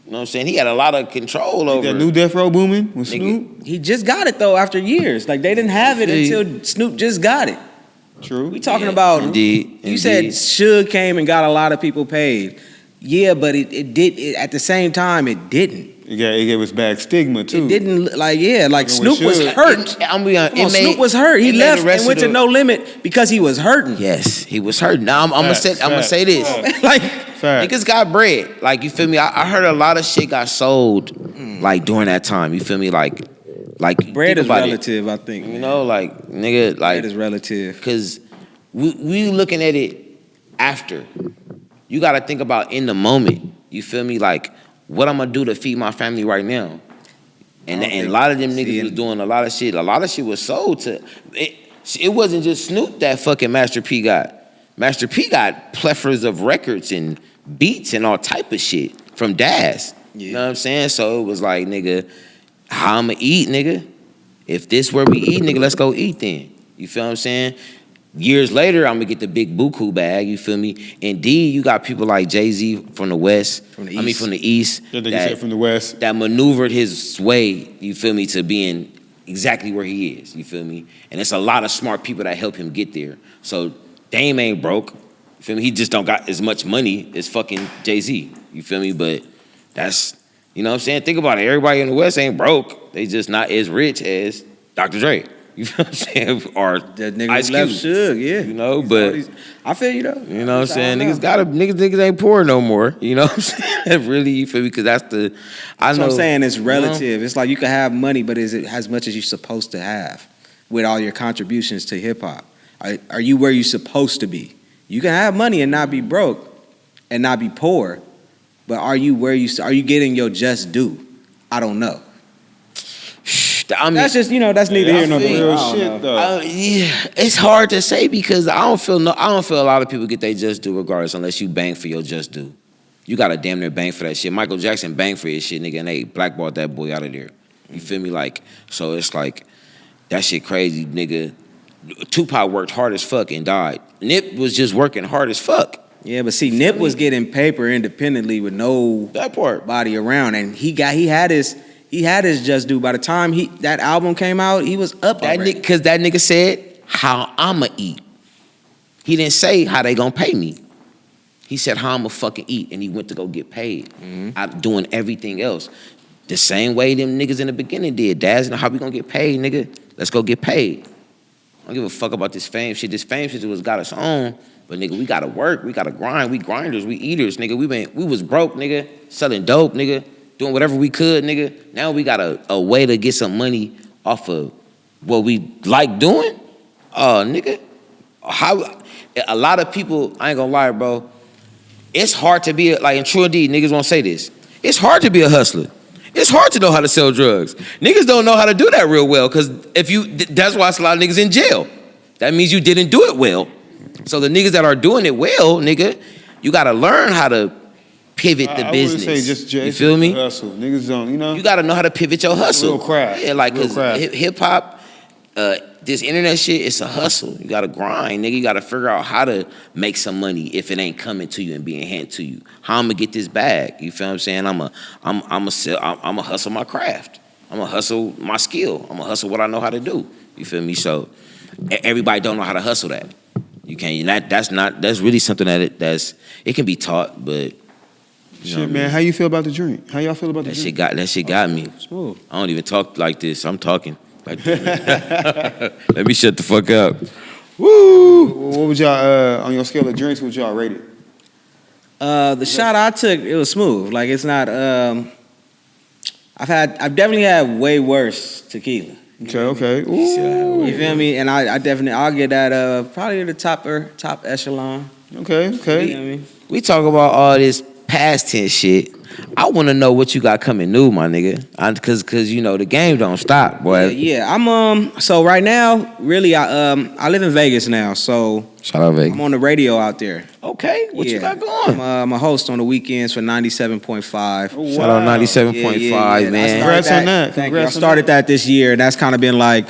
You know what I'm saying? He had a lot of control over. That new Death Row booming with Snoop? He just got it though after years. Like they didn't have it until Snoop just got it. True. We talking about indeed. You said Suge came and got a lot of people paid. Yeah, but it did at the same time it didn't. It gave us bad stigma too. It didn't like Snoop was hurt. Snoop was hurt. He left and went to No Limit because he was hurting. Yes, he was hurting. Now I'm gonna say this. Like niggas got bread. Like you feel me? I heard a lot of shit got sold like during that time. You feel me? Like bread is relative. I think. You know, like nigga, like bread is relative because we looking at it after. You got to think about in the moment. You feel me? Like, what I'm going to do to feed my family right now? And a lot of them niggas was doing a lot of shit. A lot of shit was sold to... It wasn't just Snoop that fucking Master P got. Master P got plethoras of records and beats and all type of shit from Daz. You know what I'm saying? So it was like, nigga, how I'm going to eat, nigga? If this where we eat, nigga, let's go eat then. You feel what I'm saying? Years later, I'm gonna get the big buku bag. You feel me? Indeed, you got people like Jay-Z from the West. From the East. That you said from the West. That maneuvered his way. You feel me? To being exactly where he is. You feel me? And it's a lot of smart people that help him get there. So Dame ain't broke. You feel me? He just don't got as much money as fucking Jay-Z. You feel me? But that's, you know what I'm saying? Think about it. Everybody in the West ain't broke. They just not as rich as Dr. Dre. You know what I'm saying? Or the nigga Ice left Cube. Suge, yeah. You know, but I feel you though. you know what I'm saying? Niggas ain't poor no more. You know what I'm saying? Really, you feel me? Because that's the That's what I'm saying. It's relative. You know? It's like you can have money, but is it as much as you're supposed to have with all your contributions to hip hop? Are you where you're supposed to be? You can have money and not be broke and not be poor, but are you getting your just due? I don't know. I mean, that's just, that's neither here nor there. Real shit though. Yeah, it's hard to say because I don't feel a lot of people get their just due regardless unless you bang for your just due. You got to damn near bang for that shit. Michael Jackson banged for his shit, nigga, and they blackballed that boy out of there. You feel me? Like, so it's like that shit crazy, nigga. Tupac worked hard as fuck and died. Nip was just working hard as fuck. Yeah, but see, Nip was getting paper independently with no body around, and he had his just due. By the time that album came out, he was up already. Because that nigga said, how I'ma eat. He didn't say how they gonna pay me. He said how I'ma fucking eat, and he went to go get paid. Out doing everything else. The same way them niggas in the beginning did. Daz, how we gonna get paid, nigga? Let's go get paid. I don't give a fuck about this fame shit. This fame shit was got us on. But nigga, we gotta work. We gotta grind. We grinders. We eaters, nigga. We was broke, nigga. Selling dope, nigga. Doing whatever we could, nigga. Now we got a way to get some money off of what we like doing. Nigga. A lot of people, I ain't gonna lie, bro. It's hard to be, like in True Indeed, niggas won't say this. It's hard to be a hustler. It's hard to know how to sell drugs. Niggas don't know how to do that real well, because that's why it's a lot of niggas in jail. That means you didn't do it well. So the niggas that are doing it well, nigga, you gotta learn how to pivot the business. I would say just you feel me? Hustle. Niggas don't, You gotta know how to pivot your hustle. Real craft. Yeah, like, cause hip hop, this internet shit, it's a hustle. You gotta grind, nigga. You gotta figure out how to make some money if it ain't coming to you and being handed to you. How I'm gonna get this bag? You feel what I'm saying? I'm a hustle my craft. I'm gonna hustle my skill. I'm gonna hustle what I know how to do. You feel me? So everybody don't know how to hustle that. You can't. That's really something that it can be taught, but. Shit, man. How you feel about the drink? How y'all feel about the drink? That shit got me. Smooth. I don't even talk like this. I'm talking like that. Let me shut the fuck up. Woo! What would y'all on your scale of drinks? What y'all rate it? The shot I took, it was smooth. Like, it's not. I've definitely had way worse tequila. Okay. Ooh. You feel me? And I'll get that probably the top echelon. Okay. You know what I mean? We talk about all this past tense shit. I want to know what you got coming new, my nigga. Cause the game don't stop, boy. Yeah. I'm so right now, really, I live in Vegas now, so shout out Vegas. I'm on the radio out there. Okay, what you got going? I'm a host on the weekends for 97.5. Oh, wow. Shout out 97.5, man. Congrats on that. Thank you. I started that this year, and that's kind of been like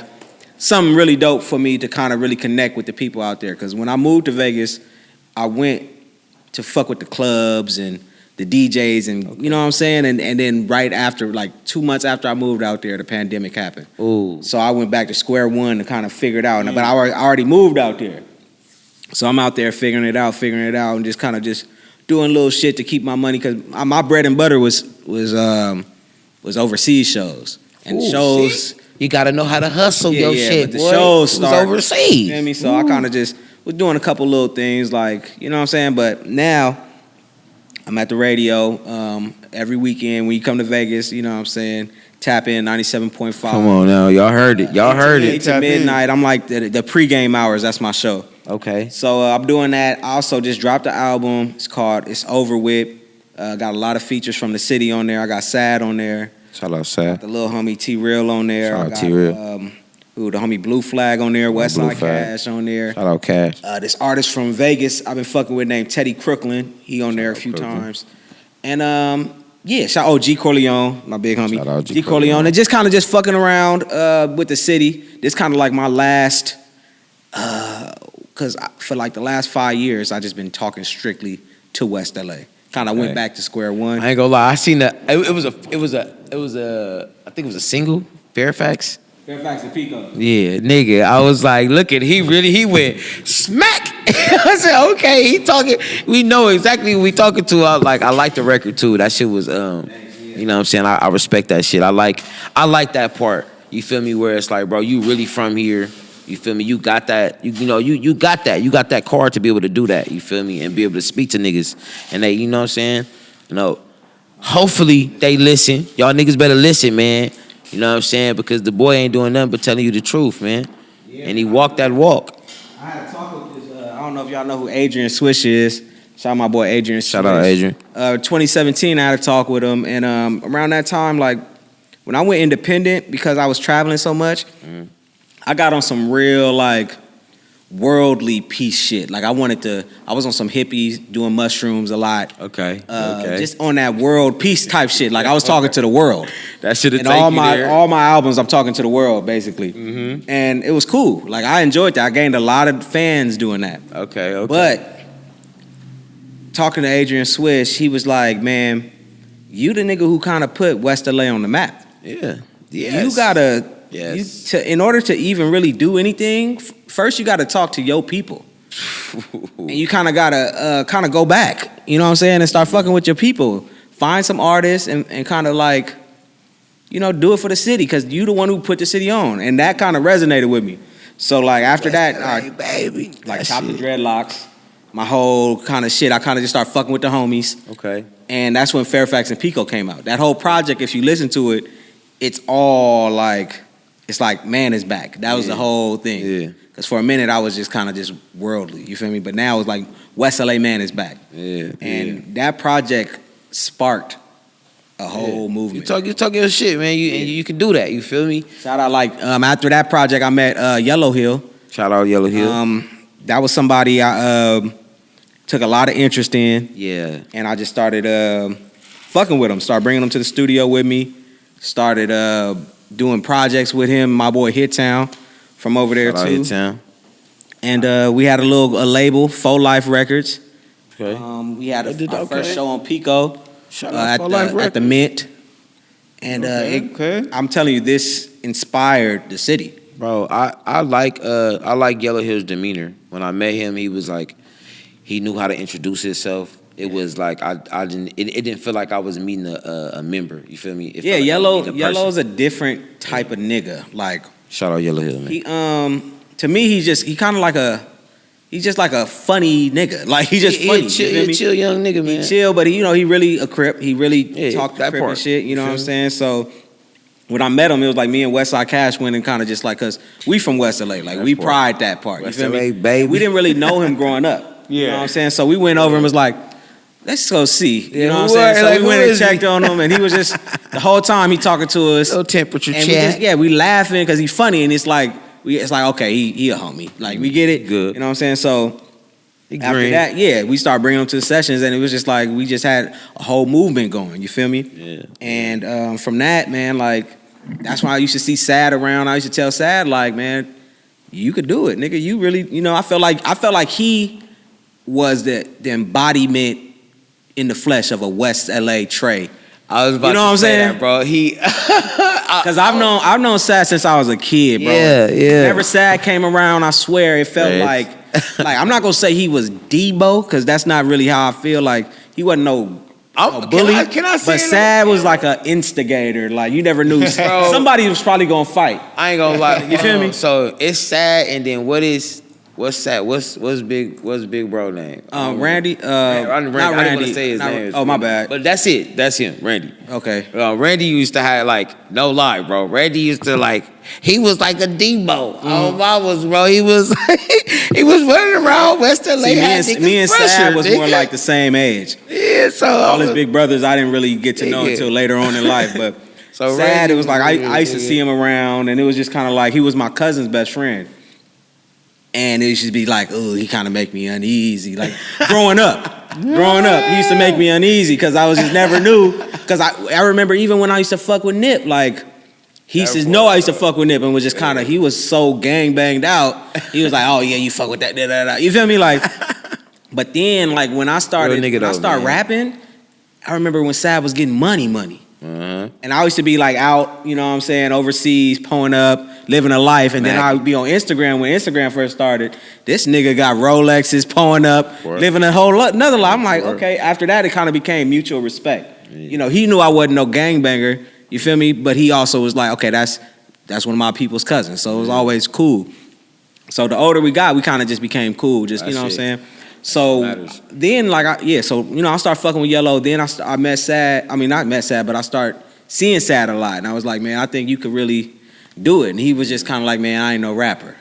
something really dope for me to kind of really connect with the people out there. Because when I moved to Vegas, I went to fuck with the clubs and the DJs and you know what I'm saying? And then right after, like 2 months after I moved out there, the pandemic happened. Ooh. So I went back to square one to kind of figure it out. But I already moved out there. So I'm out there figuring it out, and just kind of just doing little shit to keep my money, because my bread and butter was overseas shows. And shows... See? You got to know how to hustle your shit, but the shows start overseas. You know what I mean? So I kind of just was doing a couple little things, like, you know what I'm saying? But now I'm at the radio every weekend when you come to Vegas, you know what I'm saying? Tap in 97.5. Come on now, y'all heard it. 8 to midnight. I'm like the pregame hours. That's my show. Okay. So I'm doing that. I also just dropped an album. It's Over With. Got a lot of features from the city on there. I got Sad on there. Shout out Sad. The little homie T-Real on there. Shout out T-Real. The homie Blue Flag on there. Westside Cash on there. Shout out Cash. This artist from Vegas I've been fucking with named Teddy Crooklyn. He on there a few times. And Yeah, shout out G Corleone, my big homie. Shout out G Corleone. And just kind of just fucking around with the city. This kind of like my last, because for like the last 5 years, I just been talking strictly to West LA. Kind of went back to square one. I ain't gonna lie, I seen that. It was a. I think it was a single, Fairfax. Fairfax and Pico. Yeah, nigga. I was like, look at he went smack. I said, okay, he talking. We know exactly who we talking to. I like the record too. That shit was you know what I'm saying? I respect that shit. I like that part. You feel me? Where it's like, bro, you really from here. You feel me? You got that. You got that. You got that card to be able to do that. You feel me? And be able to speak to niggas. And they, you know what I'm saying? Hopefully they listen. Y'all niggas better listen, man. You know what I'm saying? Because the boy ain't doing nothing but telling you the truth, man. Yeah, and he walked that walk. I had a talk with this, I don't know if y'all know who Adrian Swish is. Shout out my boy Adrian Swish. Shout out Adrian. 2017, I had a talk with him. And around that time, like, when I went independent, because I was traveling so much, I got on some real, like, worldly peace shit. Like, I was on some hippies doing mushrooms a lot. Okay. Just on that world peace type shit. Like, I was talking to the world. That should have taken all my albums, I'm talking to the world, basically. Mm-hmm. And it was cool. Like, I enjoyed that. I gained a lot of fans doing that. Okay. But talking to Adrian Swish, he was like, man, you the nigga who kind of put West LA on the map. Yeah. Yes. You gotta... Yes. In order to even really do anything, first you got to talk to your people, and you kind of gotta go back. You know what I'm saying? And start fucking with your people. Find some artists and kind of like, do it for the city because you the one who put the city on, and that kind of resonated with me. So like after that, baby, like Chop the Dreadlocks, my whole kind of shit. I kind of just start fucking with the homies. Okay. And that's when Fairfax and Pico came out. That whole project, if you listen to it, it's all like. It's like man is back. That was the whole thing. Yeah. Because for a minute I was just kind of just worldly. You feel me? But now it's like West LA man is back. Yeah. And that project sparked a whole movement. You talk your shit, man. You can do that. You feel me? Shout out after that project I met Yellow Hill. Shout out Yellow Hill. That was somebody I took a lot of interest in. Yeah. And I just started fucking with him. Started bringing him to the studio with me. Started doing projects with him, my boy Hit Town from over there Shout too. Hit Town. And we had a label, Faux Life Records. Okay. We had our first show on Pico at the Mint. And I'm telling you, this inspired the city. Bro, I like Yellow Hill's demeanor. When I met him, he was like, he knew how to introduce himself. It was like it didn't feel like I was meeting a member. You feel me? Yellow's a different type of nigga. Like shout out Yellow Hill, man. He to me he's just like a funny nigga. Like he's just funny. He chill young nigga, man. He chill, but he really a Crip. He really talked that Crip and shit. You know what I'm saying? So when I met him, it was like me and Westside Cash went and kind of just like, cause we from West LA, like we pride that part. West you feel LA, me? baby. We didn't really know him growing up. You know what I'm saying? So we went over and was like, let's go see. You know what I'm saying? So we went and checked on him, and he was just the whole time he talking to us. No temperature check. We laughing because he's funny, and it's like okay, he a homie. Like we get it. Good. You know what I'm saying? So after that, we started bringing him to the sessions, and it was just like we just had a whole movement going. You feel me? Yeah. And from that, man, like that's why I used to see Sad around. I used to tell Sad, like, man, you could do it, nigga. You really, I felt like he was the embodiment in the flesh of a West LA Trey. I was about to say that, bro. Because I've known Sad since I was a kid, bro. Yeah. Whenever Sad came around, I swear it felt like I'm not gonna say he was Debo, because that's not really how I feel. Like he wasn't no bully. Can I say but Sad was like an instigator. Like you never knew somebody was probably gonna fight. I ain't gonna lie. You feel me? So it's Sad, and then what's Sad? What's big bro name? Randy. Not Randy. I didn't want to say his name. Oh, my bad. But that's it. That's him, Randy. Okay. Randy used to have like no lie, bro. Randy used to he was like a Debo. Oh, mamas, bro. He was running around West LA. See, me and Sad was more like the same age. Yeah. So all his big brothers, I didn't really get to know until later on in life, but. So Sad, Randy, it was like I used to see him around, and it was just kind of like he was my cousin's best friend. And it used to be like, oh, he kind of make me uneasy. Like growing up, he used to make me uneasy because I was just never knew Because I remember even when I used to fuck with Nip, like, he says, no, I used to fuck with Nip and was just kind of, he was so gang banged out. He was like, oh, yeah, you fuck with that, da, da, da. You feel me? Like, but then, like, when I started rapping, I remember when Sad was getting money. Uh-huh. And I used to be like out, you know what I'm saying, overseas, pulling up, living a life. And then I would be on Instagram when Instagram first started. This nigga got Rolexes, pulling up, living a whole another life. I'm like, okay. After that, it kind of became mutual respect. Yeah. You know, he knew I wasn't no gangbanger. You feel me? But he also was like, okay, that's one of my people's cousins. So it was always cool. So the older we got, we kind of just became cool. Just, you know what I'm saying? So then, like, I started fucking with Yellow. Then I met Sad. I mean, not met Sad, but I started seeing Sad a lot. And I was like, man, I think you could really do it. And he was just kind of like, man, I ain't no rapper.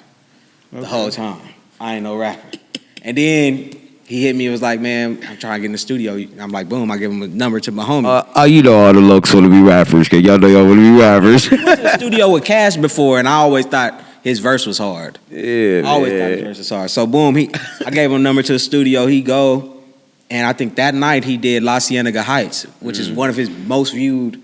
The whole time. I ain't no rapper. And then he hit me and was like, man, I'm trying to get in the studio. I'm like, boom, I give him a number to my homie. You know all the looks want to be rappers, because y'all know y'all want to be rappers. I was in the studio with Cash before, and I always thought his verse was hard. Yeah, I always thought his verse was hard. So boom, I gave him a number to the studio. He go, and I think that night he did La Cienega Heights, which is one of his most viewed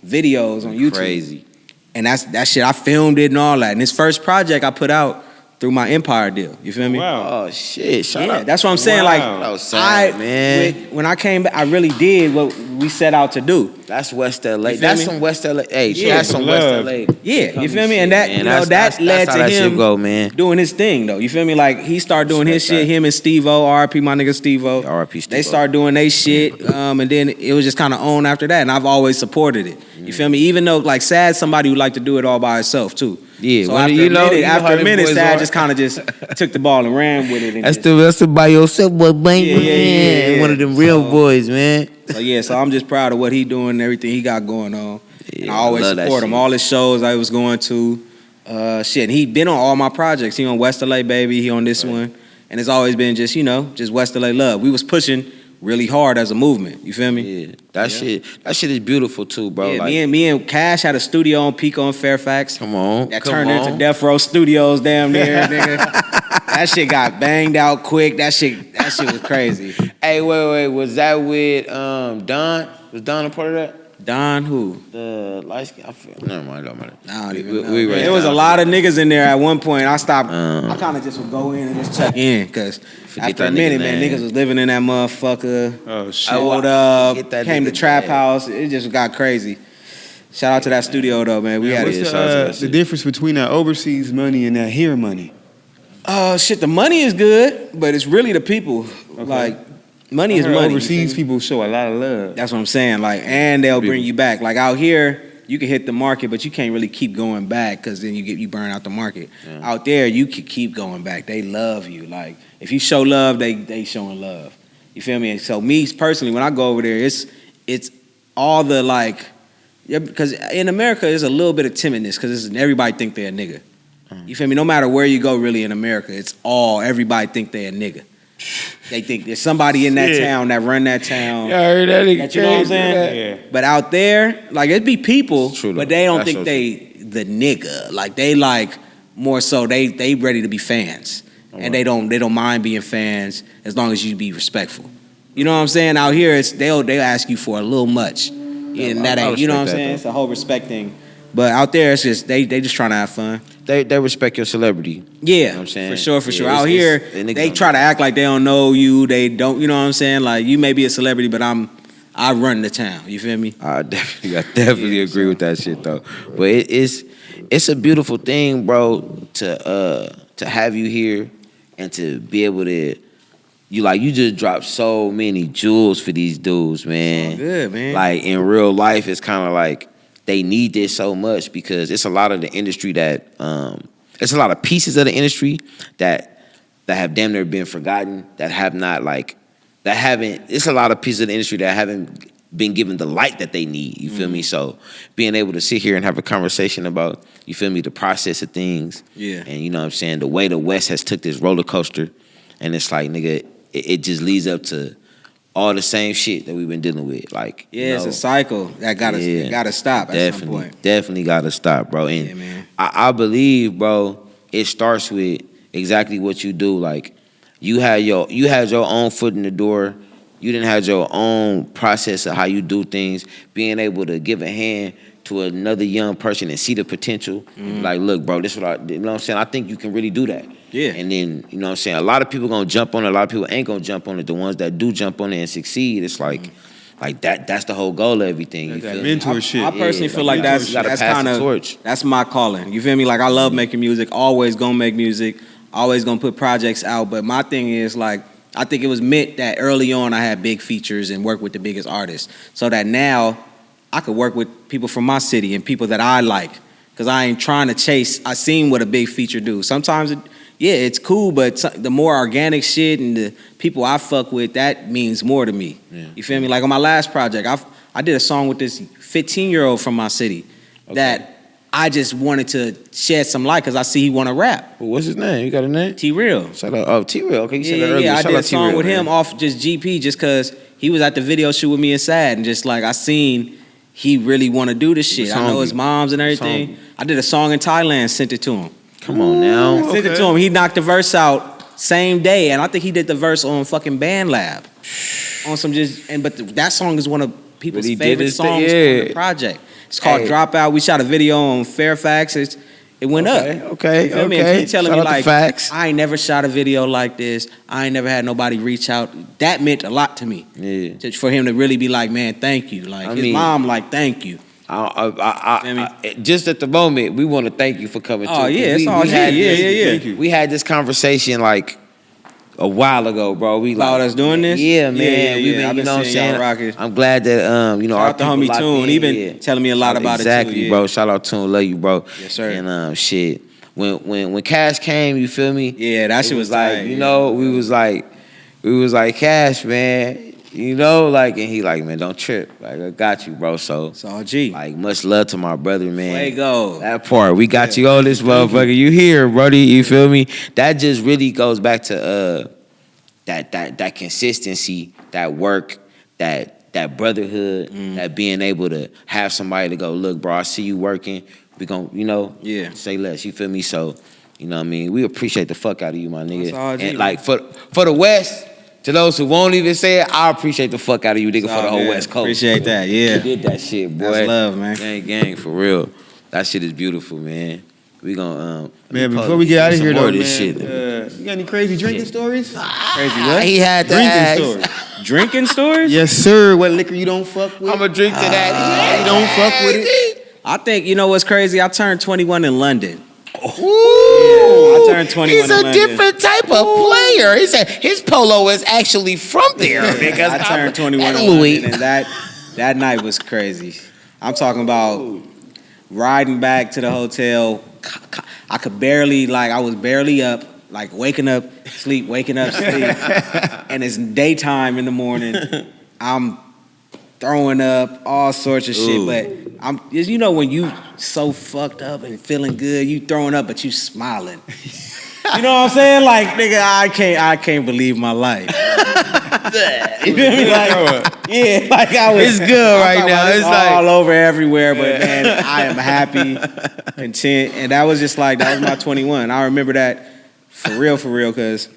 videos on YouTube. Crazy. And that shit, I filmed it and all that. And his first project I put out through my Empire deal. You feel me? Wow. Oh shit. Shout out. That's what I'm saying. Like, that was sad, man. When I came back, I really did what we set out to do. That's West LA. That's some West LA. Hey, that's some West LA. Yeah, you feel me? And that, that led to him doing his thing, though. You feel me? Like, he started doing his shit. Him and Steve-O, R.I.P. my nigga Steve-O. R.I.P. Steve-O. They started doing their shit, and then it was just kind of on after that. And I've always supported it. You feel me? Even though, like, Sad's somebody who like to do it all by himself too. Yeah. So after a minute, Sad just kind of just took the ball and ran with it. And that's the by yourself, boy. Yeah. One of them real boys, man. So I'm just proud of what he doing and everything he got going on. Yeah, and I always support him. All his shows I was going to. And he been on all my projects. He on West LA Baby. He on this one. And it's always been just West LA love. We was pushing really hard as a movement. You feel me? Yeah. That shit is beautiful too, bro. Yeah, like, me and Cash had a studio on Pico in Fairfax. Come on. That turned into Death Row Studios damn near, nigga. That shit got banged out quick. That shit was crazy. Hey, wait. Was that with Don? Was Don a part of that? Don who? The light skin. Never mind. Don't matter. I don't even know. There was a lot of niggas in there at one point. I stopped. I kind of just would go in and just check in because after a minute, man, niggas was living in that motherfucker. Oh shit! I woke up, came to Trap House. It just got crazy. Shout out to that studio though, man. We had the difference between that overseas money and that here money? The money is good, but it's really the people. Okay. Like, money is money. Overseas people show a lot of love. That's what I'm saying. Like, and they'll bring you back. Like out here, you can hit the market, but you can't really keep going back because then you burn out the market. Yeah. Out there, you can keep going back. They love you. Like, if you show love, they showing love. You feel me? And so me personally, when I go over there, it's all the like, because in America, there's a little bit of timidness because everybody think they're a nigga. You feel me? No matter where you go, really in America, everybody think they're a nigga. They think there's somebody in that town that run that town. Yeah, I heard that. You know what I'm saying? Yeah. But out there, like, it'd be people, but they don't think they the nigga. Like, they like more so they ready to be fans, and they don't mind being fans as long as you be respectful. You know what I'm saying? Out here, they'll ask you for a little much, and that ain't. You know what I'm saying? It's a whole respect thing. But out there, it's just they just trying to have fun. They respect your celebrity. Yeah, you know what I'm saying? For sure. Out here, they try to act like they don't know you. They don't, you know what I'm saying? Like, you may be a celebrity, but I run the town. You feel me? I definitely agree with that shit though. But it's a beautiful thing, bro, to have you here and to be able to. You just dropped so many jewels for these dudes, man. So good, man. Like, in real life, it's kind of like they need this so much because it's a lot of the industry that it's a lot of pieces of the industry that have damn near been forgotten, it's a lot of pieces of the industry that haven't been given the light that they need, you feel me? So being able to sit here and have a conversation about, you feel me, the process of things. Yeah. And you know what I'm saying, the way the West has took this roller coaster, and it's like, nigga, it just leads up to all the same shit that we've been dealing with. Like, it's a cycle that gotta stop at some point. Definitely gotta stop, bro. And man. I believe, bro, it starts with exactly what you do. Like, you had your own foot in the door, you didn't have your own process of how you do things, being able to give a hand to another young person and see the potential. Like, look, bro, this is what you know what I'm saying? I think you can really do that. Yeah. And then, you know what I'm saying? A lot of people gonna jump on it. A lot of people ain't gonna jump on it. The ones that do jump on it and succeed, it's like that's the whole goal of everything. You that feel me? mentorship. I personally feel like that's kind of that's my calling. You feel me? Like I love making music. Always gonna make music. Always gonna put projects out. But my thing is like I think it was meant that early on I had big features and work with the biggest artists, so that now I could work with people from my city and people that I like. Cause I ain't trying to chase. I seen what a big feature do. Sometimes it's cool, but the more organic shit and the people I fuck with, that means more to me. Yeah. You feel me? Like on my last project, I did a song with this 15-year-old from my city that I just wanted to shed some light because I see he want to rap. Well, what's his name? You got a name? T-Real. Shout out. Oh, T-Real. Okay, you said that earlier. Yeah, I Shout did out a song T-Real, with man. him off just GP just because he was at the video shoot with me and Sad, and just like I seen he really want to do this shit. I know his moms and everything. I did a song in Thailand, sent it to him. Come on now. Sent it to him. He knocked the verse out same day, and I think he did the verse on fucking Band Lab. On some but that song is one of people's favorite songs on the project. It's called Dropout. We shot a video on Fairfax. It went up. Okay. You feel me? If he telling Shout me out like, to Facts. I ain't never shot a video like this. I ain't never had nobody reach out. That meant a lot to me. Yeah. Just for him to really be like, man, thank you. Like his mom, like, thank you. Just at the moment, we want to thank you for coming. Oh yeah, it's all yeah. We had this conversation like a while ago, bro. We about us doing this. Yeah, man. Yeah. You know what I'm saying? I'm glad that shout out to homie Toon. He been telling me a lot about it too. Exactly, bro. Shout out Toon. Love you, bro. Yes, sir. And shit. When Cash came, you feel me? Yeah, that shit was like, tight, you know, we was like Cash, man. You know, like, and he like, man, don't trip. Like, I got you, bro. So it's all G. Like, much love to my brother, man. Fuego. That part, we got you on this motherfucker. You here, brody? You feel me? That just really goes back to that consistency, that work, that brotherhood, that being able to have somebody to go, look, bro, I see you working. We gon', say less. You feel me? So, you know what I mean? We appreciate the fuck out of you, my nigga. That's all G, and like for the West. To those who won't even say it, I appreciate the fuck out of you, nigga, for the whole West Coast. Appreciate that, yeah. You did that shit, boy. That's love, man. Gang, for real. That shit is beautiful, man. We gonna man, before we get out of here, though, man, shit. You got any crazy drinking stories? Crazy what? He had to drinking ask. stories. Drinking stories? Yes, sir. What liquor you don't fuck with? I'ma drink to that. You don't fuck with it? I think, you know what's crazy? I turned 21 in London. Ooh, I turned 21 he's in a London. different type of player. He said his polo is actually from there. Because I turned 21 in London, and that night was crazy. I'm talking about riding back to the hotel. I was barely up, like waking up, sleep, and it's daytime in the morning. I'm throwing up, all sorts of shit, but you know when you so fucked up and feeling good, you throwing up, but you smiling. You know what I'm saying? Like, nigga, I can't believe my life. You feel me? Like I was. It's good right now. It's like all over everywhere, but man, I am happy, content, and that was just like that was my 21. I remember that for real, because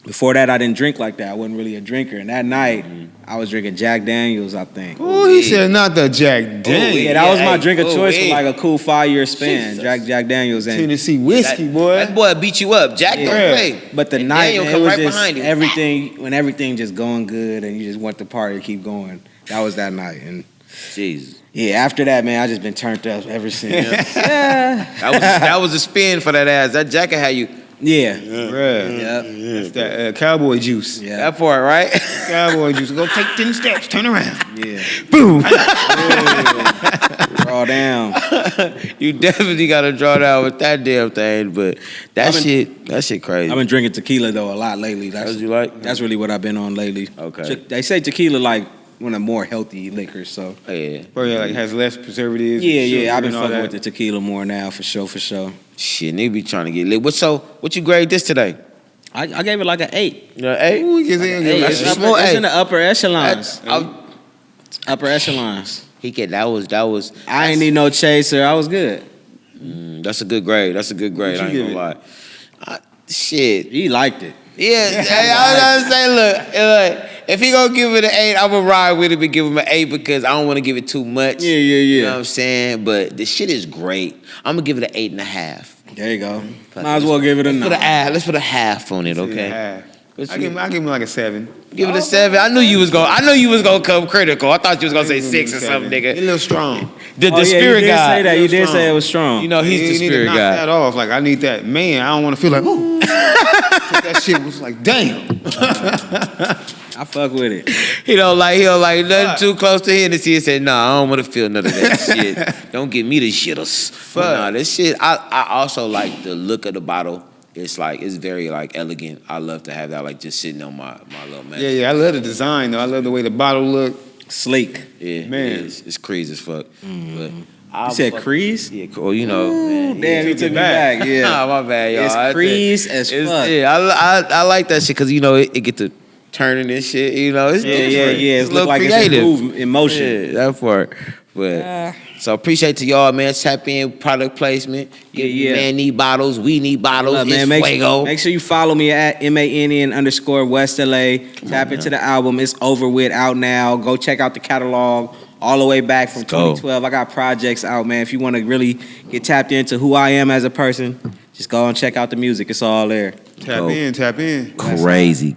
before that I didn't drink like that. I wasn't really a drinker, and that night I was drinking Jack Daniels, I think. Oh, he said not the Jack Daniels. Yeah, that was my drink of choice for like a cool 5-year span. Jack Daniels and Tennessee whiskey, boy. That boy beat you up. Jack don't play. But the and night, Daniel man, come it was right just behind him. everything just going good, and you just want the party to keep going. That was that night, and Jesus. yeah. After that, man, I just been turned up ever since. That was a spin for that ass. That jacket had you. Yeah. Bruh. Yep. It's that cowboy juice. Yeah. That part, right? Cowboy juice. Go take 10 steps, turn around. Yeah. Boom. Draw down. You definitely got to draw down with that damn thing, but that shit crazy. I've been drinking tequila though a lot lately. That's what you like? That's really what I've been on lately. Okay. They say tequila like one of the more healthy liquors, so. Yeah. Bro, yeah, like has less preservatives. Yeah. I've been and all fucking that. with the tequila more now, for sure. Shit, nigga be trying to get lit. What you grade this today? I gave it like an 8. You know, 8? Ooh, you Hey, that's it's, small it's eight. in the upper echelons. That's- Upper echelons. that was. I ain't need no chaser. I was good. That's a good grade. I ain't gonna lie. Shit. He liked it. Yeah, I was saying, look, if he gonna give it an 8, I'm gonna ride with him and give him an 8 because I don't want to give it too much. Yeah. You know what I'm saying? But the shit is great. I'm gonna give it an 8.5. There you go. Might as well give it a 9. Let's put a half on it, okay? I give him like a 7. Give it a 7. I knew you was gonna come critical. I thought you was gonna say 6 or something, nigga. He's a little strong. The spirit you did guy. Say that. You did say it was strong. You know, he's the spirit knock guy. That off. Like I need that. Man, I don't want to feel like, ooh. That shit was like, damn. I fuck with it. He don't like nothing too close to Hennessy and said, nah, I don't want to feel none of that shit. Don't give me the shitters. But nah, this shit, I also like the look of the bottle. It's like, it's very like elegant. I love to have that like just sitting on my little man. Yeah, I love the design though. I love the way the bottle look. Sleek. Yeah, man. It's crazy as fuck. But you said crease? Yeah, cool. You know, man. Damn, you took me back. Yeah. Nah, my bad, y'all. It's crease as fuck. Yeah, I like that shit because, you know, it get to turning and shit. You know, it's different. Yeah. It's a little like creative. It's move in motion. Yeah, that part. But so appreciate to y'all, man. Tap in, product placement. Yeah. Man need bottles. We need bottles. Look, man, Fuego. make sure you follow me at MANN_West LA. Tap into the album. It's over with, out now. Go check out the catalog all the way back from 2012. I got projects out, man. If you want to really get tapped into who I am as a person, just go and check out the music. It's all there. Tap in. Crazy.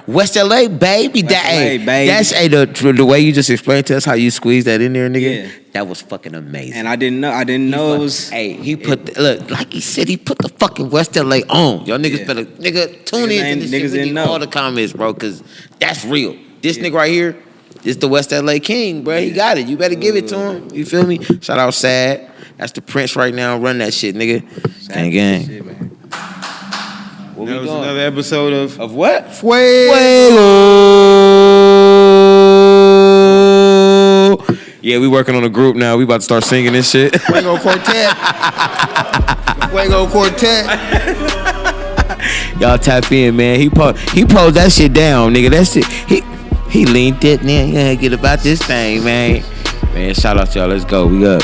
West LA, baby. Baby. That's the way you just explained to us how you squeeze that in there, nigga. Yeah. That was fucking amazing. And I didn't know it was. Hey, he put look, like he said, he put the fucking West LA on. Y'all niggas better tune in to this shit. We need all the comments, bro, because that's real. This nigga right here, this the West LA king, bro. He got it. You better give it to him. You feel me? Shout out Sad. That's the Prince right now. Run that shit, nigga. Gang. Shit, man. That was another episode of what? Fuego. Yeah, we working on a group now. We about to start singing this shit. Fuego Quartet. Y'all tap in, man. He posed that shit down, nigga. That shit. He leaned it, man. Yeah, get about this thing, man. Man, shout out to y'all. Let's go. We up.